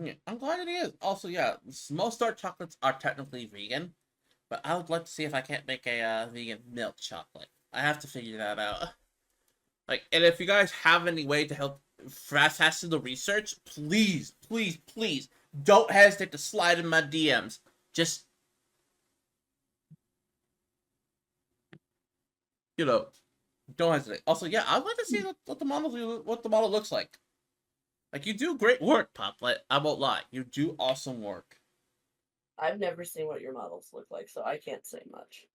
yeah, I'm glad it is. Also, yeah, most dark chocolates are technically vegan, but I would like to see if I can't make a vegan milk chocolate. I have to figure that out. Like, and if you guys have any way to help fast the research, please, please, please don't hesitate to slide in my DMs. Just, you know, don't hesitate. Also, yeah, I'd like to see what the model looks like. Like, you do great work, Pop. Like, I won't lie, you do awesome work. I've never seen what your models look like, so I can't say much.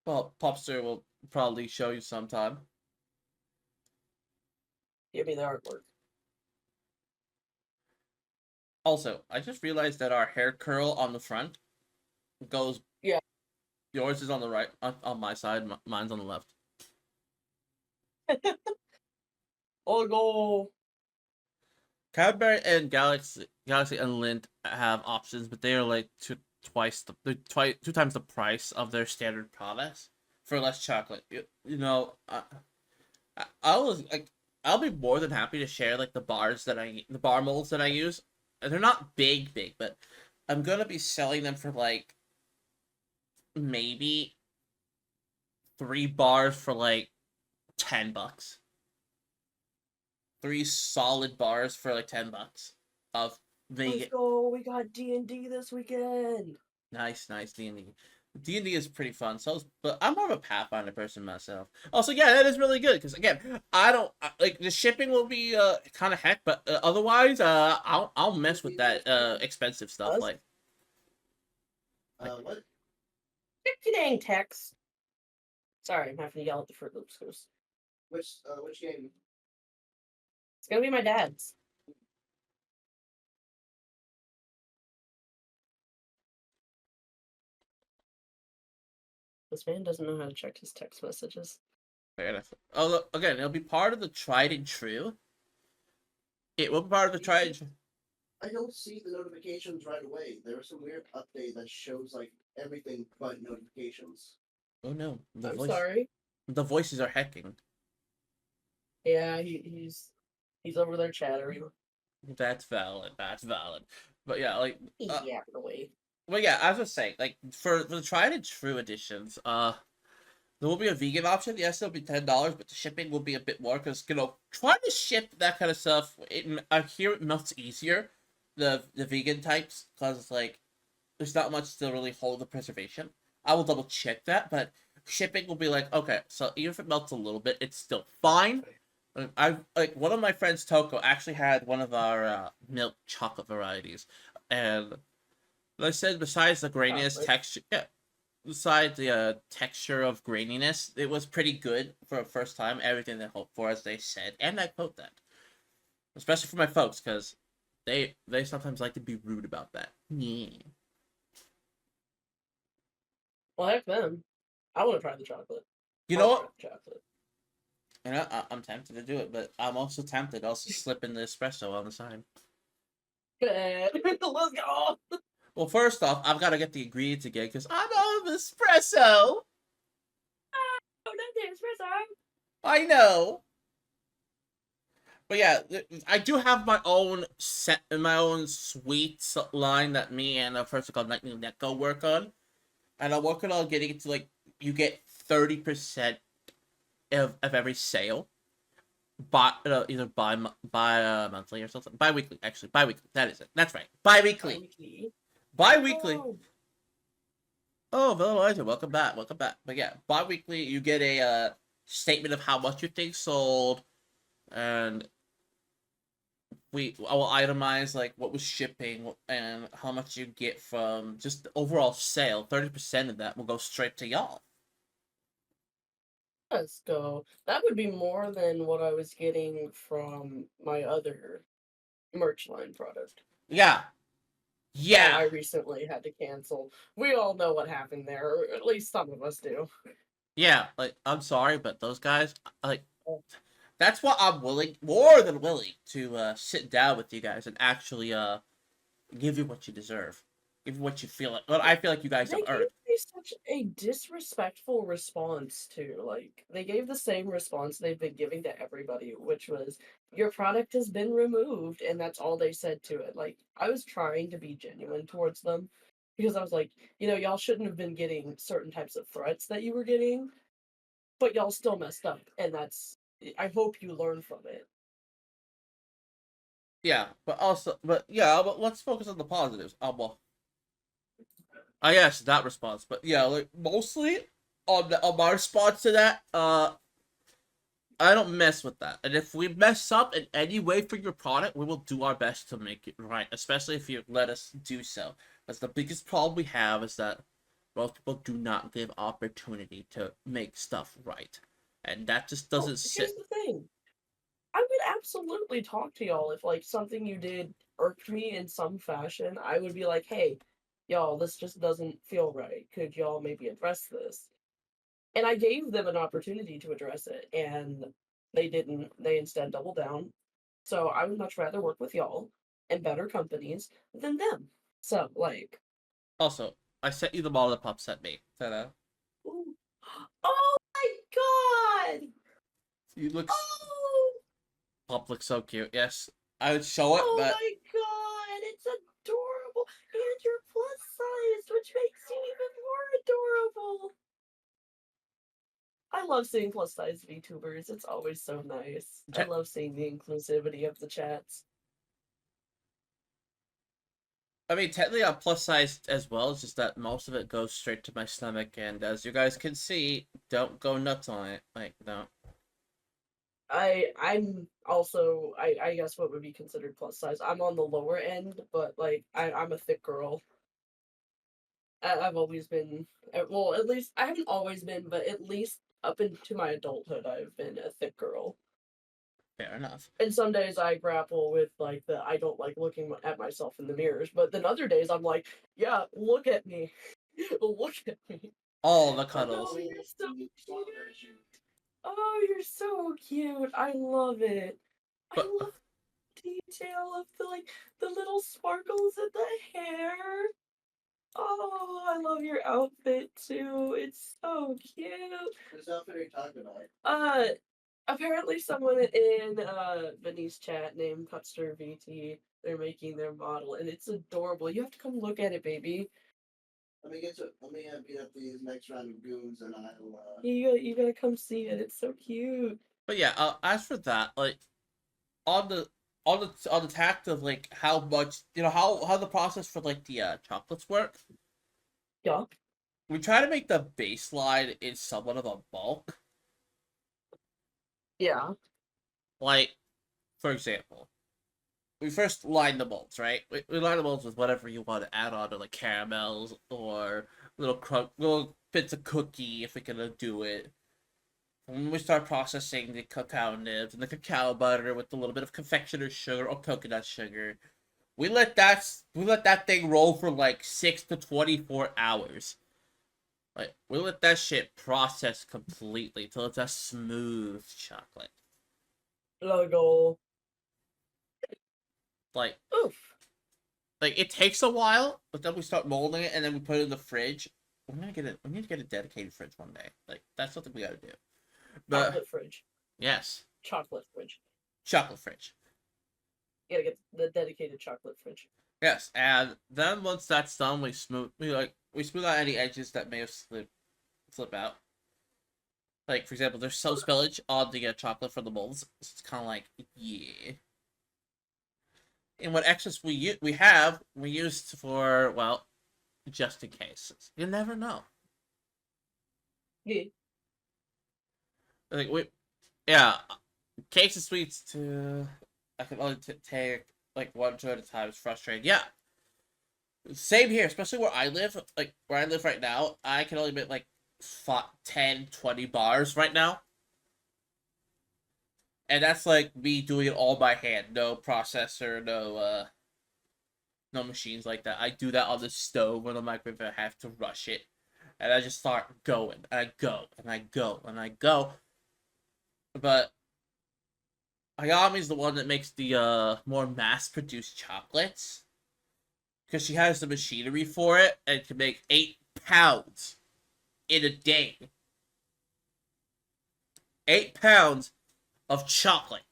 Well, Popster will probably show you sometime. Give me the artwork. Also, I just realized that our hair curl on the front goes. Yeah. Yours is on the right, on my side. Mine's on the left. Oh, go. Cadbury and Galaxy and Lindt have options, but they are like two times the price of their standard products for less chocolate. I was like, I'll be more than happy to share like the bar molds that I use. And they're not big, but I'm gonna be selling them for like maybe 3 bars for like $10. 3 solid bars for like $10 of Let's vegan. go. We got D&D this weekend. Nice D&D. D&D is pretty fun. But I'm more of a Pathfinder person myself. Also, yeah, that is really good because again, I don't like the shipping will be kind of heck, but otherwise, I'll mess with that expensive stuff Us? like. What? Dang text. Sorry, I'm having to yell at the Fruit Loops goose. Which game? It's gonna be my dad's. This man doesn't know how to check his text messages. Fair enough. Oh, look, again, it'll be part of the tried and true. It will be part of the tried and true. I don't see the notifications right away. There was some weird update that shows like everything but notifications. Oh no, I'm sorry. The voices are hacking. Yeah, he's over there chattering. That's valid. That's valid. But yeah, like Yeah, away. well, yeah, I was just saying, like for the tried and true editions, there will be a vegan option. Yes, it'll be $10, but the shipping will be a bit more because trying to ship that kind of stuff. I hear it melts easier, the vegan types, because it's like there's not much to really hold the preservation. I will double check that, but shipping will be like okay. So even if it melts a little bit, it's still fine. I like one of my friends, Toko, actually had one of our milk chocolate varieties, and like I said, besides the graininess texture, yeah, besides the texture of graininess, it was pretty good for a first time. Everything they hoped for, as they said, and I quote that, especially for my folks, because they sometimes like to be rude about that. Yeah. Well, heck them. I want to try the chocolate. You know what? Chocolate. You know, I'm tempted to do it, but I'm also tempted also slip in the espresso on the side. Let's go. Well, first off, I've got to get the ingredients again because I'm out of espresso. Oh, not the espresso. I know. But yeah, I do have my own sweet line that me and a person called Nightly Neko work on, and I'm working on getting it to like you get 30% of every sale, either monthly or something, bi-weekly. Actually, bi-weekly. That is it. That's right, bi-weekly. Bi-weekly. Oh, Elijah, welcome back. But yeah, bi-weekly you get a statement of how much your thing sold, and I will itemize like what was shipping and how much you get from just the overall sale. 30% of that will go straight to y'all. Let's go. That would be more than what I was getting from my other merch line product. Yeah. Yeah. I recently had to cancel. We all know what happened there, or at least some of us do. Yeah, like I'm sorry, but those guys, like, that's what I'm more than willing to sit down with you guys and actually give you what you deserve, give you what you feel like. What I feel like you guys have earned. They gave such a disrespectful response too. Like they gave the same response they've been giving to everybody, which was your product has been removed, and that's all they said to it. Like I was trying to be genuine towards them, because I was like, y'all shouldn't have been getting certain types of threats that you were getting, but y'all still messed up, and I hope you learn from it. Yeah, but let's focus on the positives. Well, I guess that response, but yeah, like mostly on my response to that, I don't mess with that. And if we mess up in any way for your product, we will do our best to make it right, especially if you let us do so. That's the biggest problem we have is that most people do not give opportunity to make stuff right. And that just Well, doesn't here's sit. the thing. I would absolutely talk to y'all if like something you did irked me in some fashion. I would be like, hey, y'all, this just doesn't feel right. Could y'all maybe address this? And I gave them an opportunity to address it, and they didn't. They instead doubled down. So I would much rather work with y'all and better companies than them. So like, Also, I sent you the model that Pop sent me. Ta-da. ooh. Oh my god! You look. Oh, Pop looks so cute. Yes, I would show it, oh but my god! It's adorable, and you're plus sized, which makes you even more adorable. I love seeing plus size VTubers. It's always so nice. I love seeing the inclusivity of the chats. I mean, technically I'm plus sized as well. It's just that most of it goes straight to my stomach, and as you guys can see, don't go nuts on it. Like, no. I'm also I guess what would be considered plus size. I'm on the lower end, but like I'm a thick girl. I've always been well, at least I haven't always been, but at least up into my adulthood, I've been a thick girl. Fair enough. And some days I grapple with like the I don't like looking at myself in the mirrors, but then other days I'm like, yeah, look at me, look at me. All the Oh no, cuddles. you're so cute. Oh, you're so cute. I love it. I But love detail of the little sparkles in the hair. Oh, I love your outfit too. It's so cute. What outfit are you talking about? Apparently someone in Vinny's chat named Cutster VT, they're making their model and it's adorable. You have to come look at it, baby. Let me beat up these next round of goons and I'll You gotta come see it. It's so cute. yeah, as for that, like on the on the tact of like how much how the process for like the chocolates work, Yeah. we try to make the baseline in somewhat of a bulk. Yeah. Like, for example, we first line the molds, right? We line the molds with whatever you want to add on to like caramels or little bits of cookie if we can do it. When we start processing the cacao nibs and the cacao butter with a little bit of confectioner's sugar or coconut sugar, we let that thing roll for like 6 to 24 hours. Like we let that shit process completely till it's a smooth chocolate. Logo. Like Oof. like it takes a while, but then we start molding it and then we put it in the fridge. We need to get a dedicated fridge one day. Like that's something we gotta do. But Chocolate fridge. yes, Chocolate fridge. chocolate fridge. You gotta get the dedicated chocolate fridge. Yes, and then once that's done, we smooth out any edges that may have slip out. Like for example, there's some spillage on the chocolate from the molds. So it's kind of like yeah. And what excess we used for well, just in case. You never know. Yeah. Like we yeah, cakes and sweets to I can only take like one two at a time. It's frustrating. Yeah, same here, especially where I live. Like where I live right now, I can only make like 10, 20 bars right now, and that's like me doing it all by hand. No processor, no machines like that. I do that on the stove when the microwave. I have to rush it, and I just start going, and I go, and I go, and I go. But Ayami's the one that makes the more mass-produced chocolates because she has the machinery for it and can make 8 pounds in a day. 8 pounds of chocolate.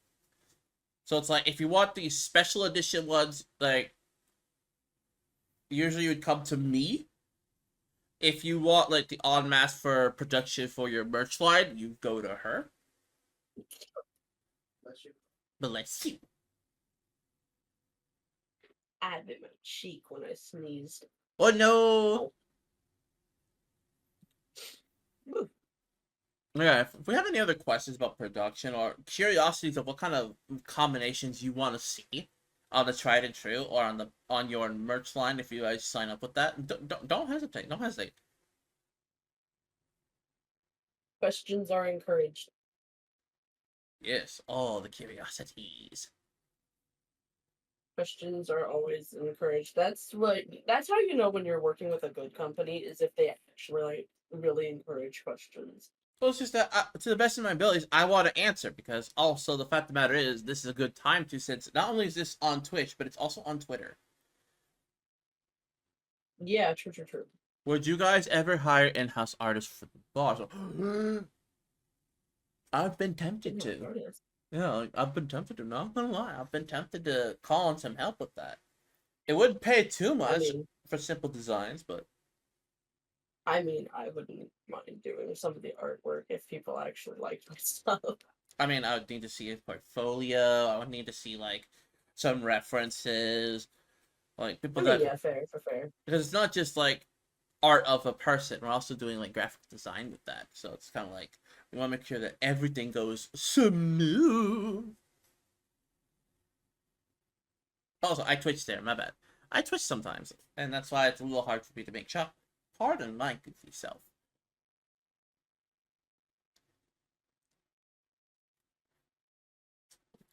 So it's like if you want these special edition ones, like usually you would come to me. If you want like the en masse for production for your merch line, you go to her. Bless you. But let's see. I bit my cheek when I sneezed. Oh no! Ooh. Yeah, if we have any other questions about production or curiosities of what kind of combinations you want to see on the tried and true or on your merch line, if you guys sign up with that, don't hesitate. Don't hesitate. Questions are encouraged. Yes, all the curiosities. Questions are always encouraged. That's how you know when you're working with a good company is if they actually like really encourage questions. Well, it's just that to the best of my abilities, I want to answer because also the fact of the matter is this is a good time to since not only is this on Twitch but it's also on Twitter. Yeah, true. Would you guys ever hire in-house artists for the boss? I've been tempted to. Artists. Yeah, like, I've been tempted to. Not gonna lie, I've been tempted to call on some help with that. It wouldn't pay too much for simple designs, but I wouldn't mind doing some of the artwork if people actually liked my stuff. I mean, I would need to see his portfolio. I would need to see like some references, like people that Yeah, fair. because it's not just like art of a person. We're also doing like graphic design with that, so it's kind of like we want to make sure that everything goes smooth. Also, I twitch there. My bad. I twitch sometimes, and that's why it's a little hard for me to make chop. Pardon my goofy self.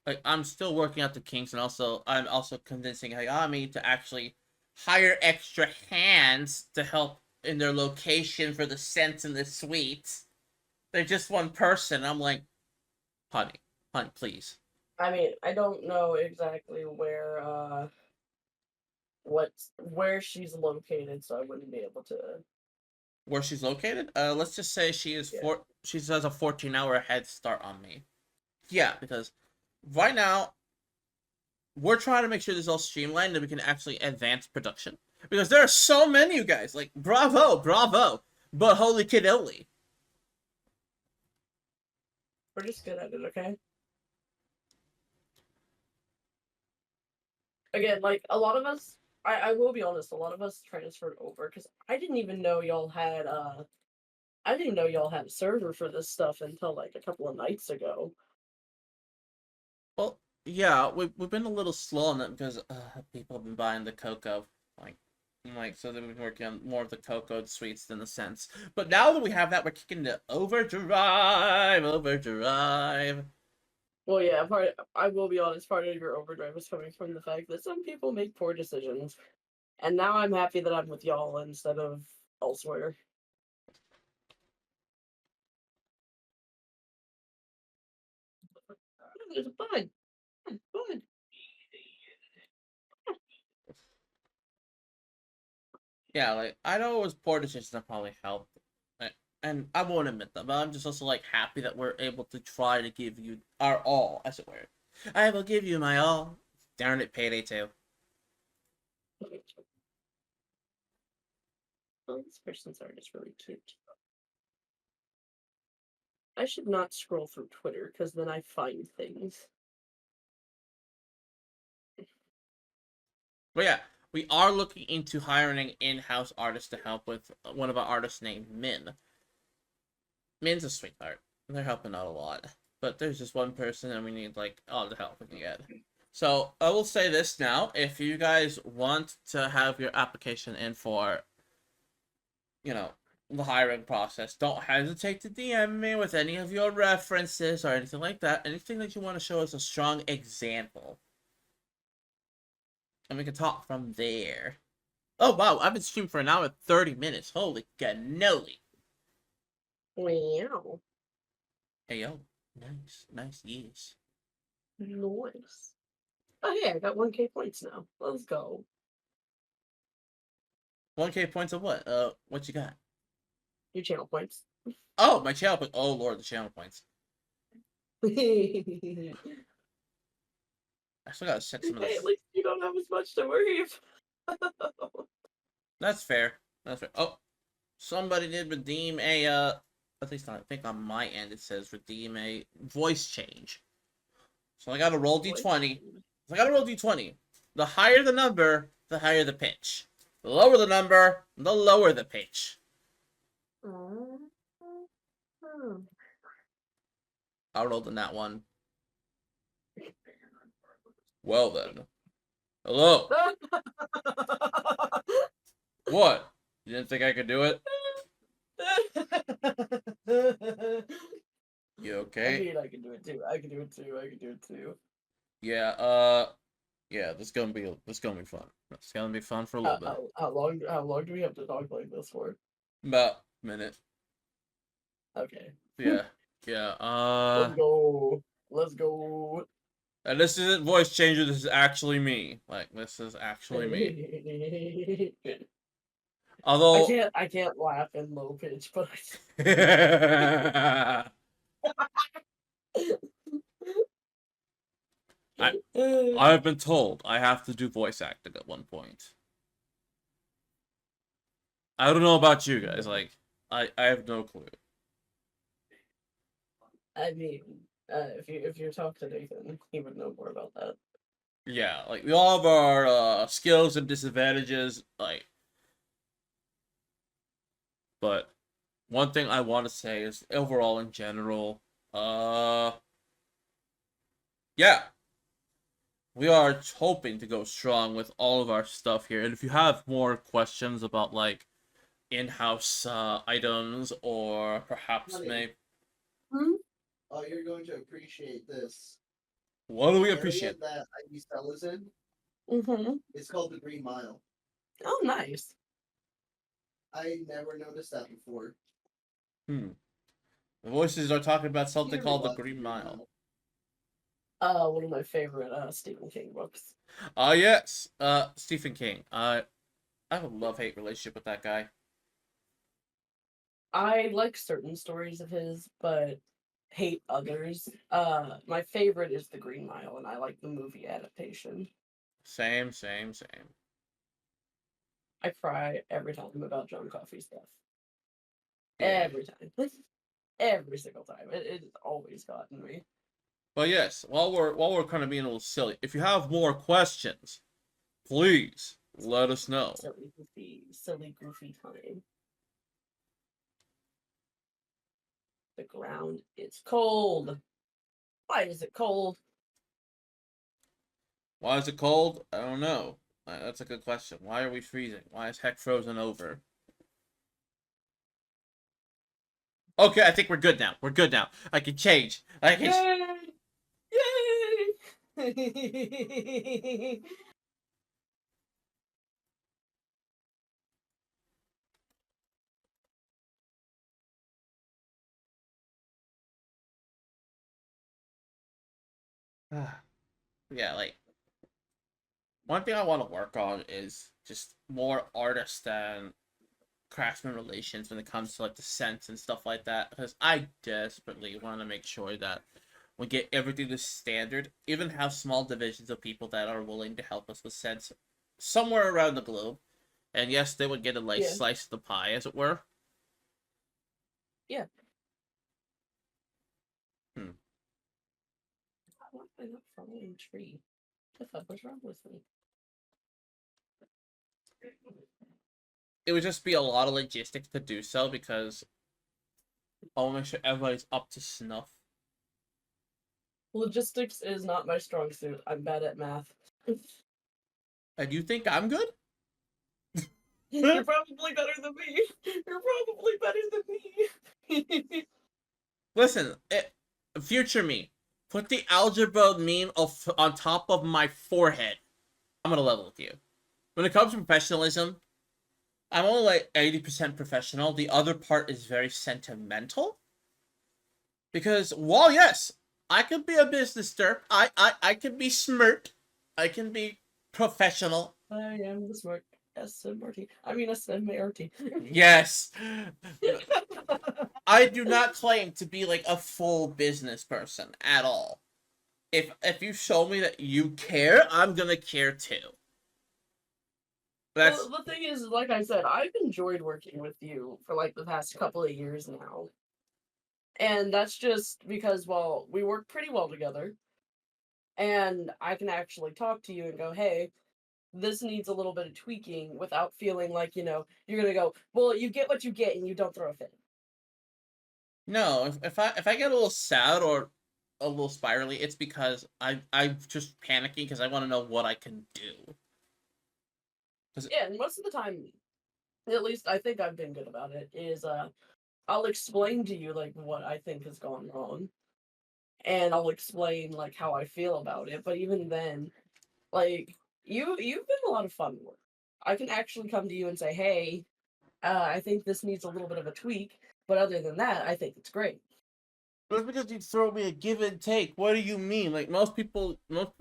Like I'm still working out the kinks, and also I'm also convincing Hayami to actually hire extra hands to help in their location for the scents and the sweets. They're just one person. I'm like, honey, please. I don't know exactly where where she's located, so I wouldn't be able to. Where she's located? Let's just say she is Yeah. She has a 14-hour head start on me. Yeah, because right now we're trying to make sure this is all streamlined and we can actually advance production. Because there are so many you guys. Like, bravo. But holy kidoli. We're just good at it, okay? Again, like a lot of us, I will be honest, a lot of us transferred over because I didn't even know y'all had I didn't know y'all had a server for this stuff until like a couple of nights ago. Well, yeah, we've been a little slow on it because people have been buying the cocoa. So they've been working on more of the cocoa sweets than the scents. But now that we have that, we're kicking into overdrive. Well, yeah, I will be honest, part of your overdrive is coming from the fact that some people make poor decisions. And now I'm happy that I'm with y'all instead of elsewhere. There's a bug. Bug. Yeah, like I know it was poor decisions that probably helped, and I won't admit them. But I'm just also like happy that we're able to try to give you our all, as it were. I will give you my all. Darn it, payday too. Oh, this person's art is really cute. I should not scroll through Twitter because then I find things. But yeah, we are looking into hiring an in-house artist to help with one of our artists named Min. Min's a sweetheart. They're helping out a lot. But there's just one person and we need like all the help we can get. So I will say this now. If you guys want to have your application in for, the hiring process, don't hesitate to DM me with any of your references or anything like that. Anything that you want to show as a strong example. And we can talk from there. Oh, wow. I've been streaming for an hour and 30 minutes. Holy cannoli. Wow. Hey, yo. Nice, yes. Nice. Oh, yeah, I got 1K points now. Let's go. 1K points of what? What you got? Your channel points. Oh, my channel points. Oh, Lord, the channel points. Hey, I still gotta set some of this. at least you don't have as much to worry about. That's fair. That's fair. Oh, somebody did redeem a at least I think on my end it says redeem a voice change. So I gotta roll d20. So I gotta roll d20. The higher the number, the higher the pitch. The lower the number, the lower the pitch. I rolled in that one. Well then. Hello. What? You didn't think I could do it? You I okay? mean, I can do it too. I can do it too. I can do it too. Yeah, yeah, this is gonna be fun. It's gonna be fun for a little bit. How long do we have to talk like this for? About a minute. Okay. Yeah. Yeah, Let's go. Let's go. and this isn't voice changer, this is actually me. Like, this is actually me. Although I can't laugh in low pitch, but I've been told I have to do voice acting at one point. I don't know about you guys, like, I have no clue. I mean, if you talk to Nathan, he would know more about that. Yeah, like, we all have our skills and disadvantages, like, but one thing I want to say is overall in general, yeah, we are hoping to go strong with all of our stuff here. And if you have more questions about like in-house items or perhaps Honey. maybe Oh, you're going to appreciate this. what do we The area appreciate? that IB is in, Mm-hmm. it's called the Green Mile. Oh, nice. I never noticed that before. The voices are talking about something You ever called the watched Green Mile. One of my favorite Stephen King books. Yes, Stephen King. I have a love-hate relationship with that guy. I like certain stories of his, but hate others. My favorite is The Green Mile, and I like the movie adaptation. Same. I cry every time about John Coffey's death. Yeah. Every time. Every single time. It's always gotten me. But yes, while we're kind of being a little silly, if you have more questions, please let us know. Silly, goofy time. The ground is cold. Why is it cold? Why is it cold? I don't know. That's a good question. Why are we freezing? Why is heck frozen over? Okay, I think we're good now. We're good now. I can change. I can. Yay! Yay! Yeah, like one thing I want to work on is just more artist and craftsman relations when it comes to like the scents and stuff like that. Because I desperately want to make sure that we get everything to standard, even have small divisions of people that are willing to help us with scents somewhere around the globe. And yes, they would get a nice Yeah. slice of the pie, as it were. Yeah. Hmm. Why am I not following tree? What the fuck was wrong with me? It would just be a lot of logistics to do so because I want to make sure everybody's up to snuff. Logistics is not my strong suit. I'm bad at math. And you think I'm good? You're probably better than me. You're probably better than me. Listen, future me, put the algebra meme on top of my forehead. I'm gonna level with you. When it comes to professionalism, I'm only like 80% professional. The other part is very sentimental. Because while yes, I can be a business derp, I can be smart, I can be professional. I am the smart SMRT. I mean SMART. Yes. I do not claim to be like a full business person at all. If you show me that you care, I'm gonna care too. That's Well, the thing is, like I said, I've enjoyed working with you for like the past couple of years now. And that's just because, well, we work pretty well together. And I can actually talk to you and go, hey, this needs a little bit of tweaking without feeling like, you're going to go, well, you get what you get and you don't throw a fit. no. If I get a little sad or a little spirally, it's because I'm just panicking because I want to know what I can do. Yeah, and most of the time, at least I think I've been good about it, is I'll explain to you like what I think has gone wrong. And I'll explain like how I feel about it. But even then, like you've been a lot of fun work. I can actually come to you and say, hey, I think this needs a little bit of a tweak, but other than that, I think it's great. But it's because you throw me a give and take. What do you mean? Like most people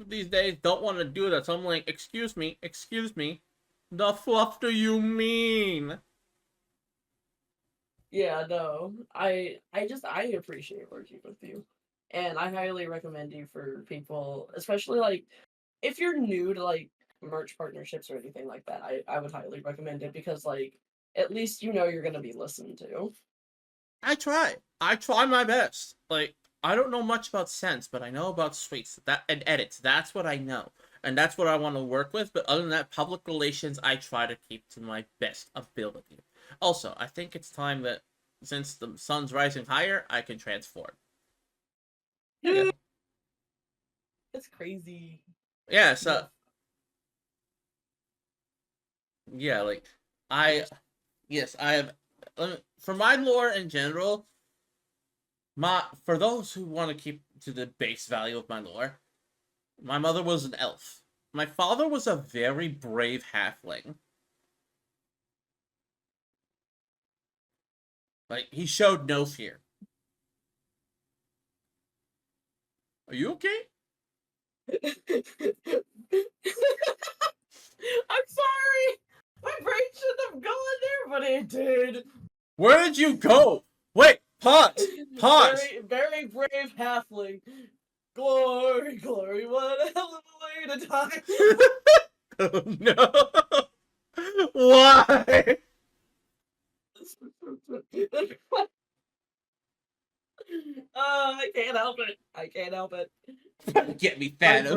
these days don't want to do that. So I'm like, excuse me. The fluff do you mean? Yeah, no. I appreciate working with you. And I highly recommend you for people, especially like if you're new to like merch partnerships or anything like that, I would highly recommend it because like at least you're gonna be listened to. I try. I try my best. Like I don't know much about scents, but I know about sweets and edits. That's what I know, and that's what I want to work with. But other than that, public relations, I try to keep to my best ability. Also, I think it's time that since the sun's rising higher, I can transform. Yeah. It's crazy. Yeah. So yeah, like I yes, I have. For my lore in general, for those who want to keep to the base value of my lore, my mother was an elf. My father was a very brave halfling. Like he showed no fear. Are you okay? I'm sorry. My brain shouldn't have gone there, but it did. Where did you go? Wait, pause. Pause. Very, very brave halfling. Glory, glory, what a hell of a way to die. Oh no. Why? I can't help it. I can't help it. Get me, My Thanos.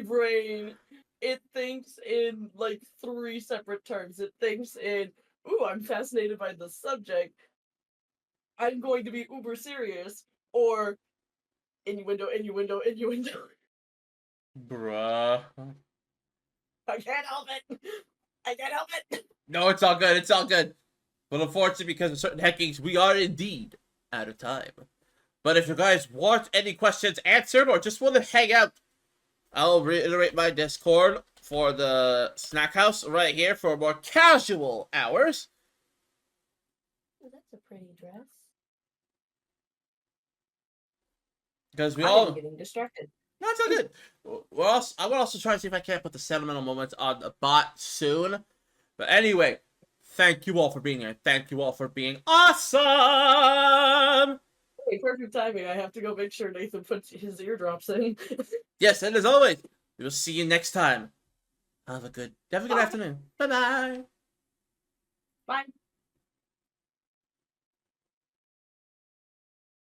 brain, it thinks in like three separate terms. It thinks in, ooh, I'm fascinated by the subject. I'm going to be uber serious, or innuendo, innuendo, innuendo. Bruh. I can't help it. I can't help it. No, it's all good. It's all good. But unfortunately, because of certain hackings, we are indeed out of time. But if you guys want any questions answered or just want to hang out, I'll reiterate my Discord for the Snackhouse right here for more casual hours. Oh, that's a pretty dress. Because we I'm all... getting distracted. No, it's all good. I will also try to see if I can't put the sentimental moments on the bot soon. But anyway, thank you all for being here. Thank you all for being awesome! Hey, perfect timing. I have to go make sure Nathan puts his eardrops in. Yes, and as always, we will see you next time. Have a good Bye. afternoon. Bye-bye. Bye.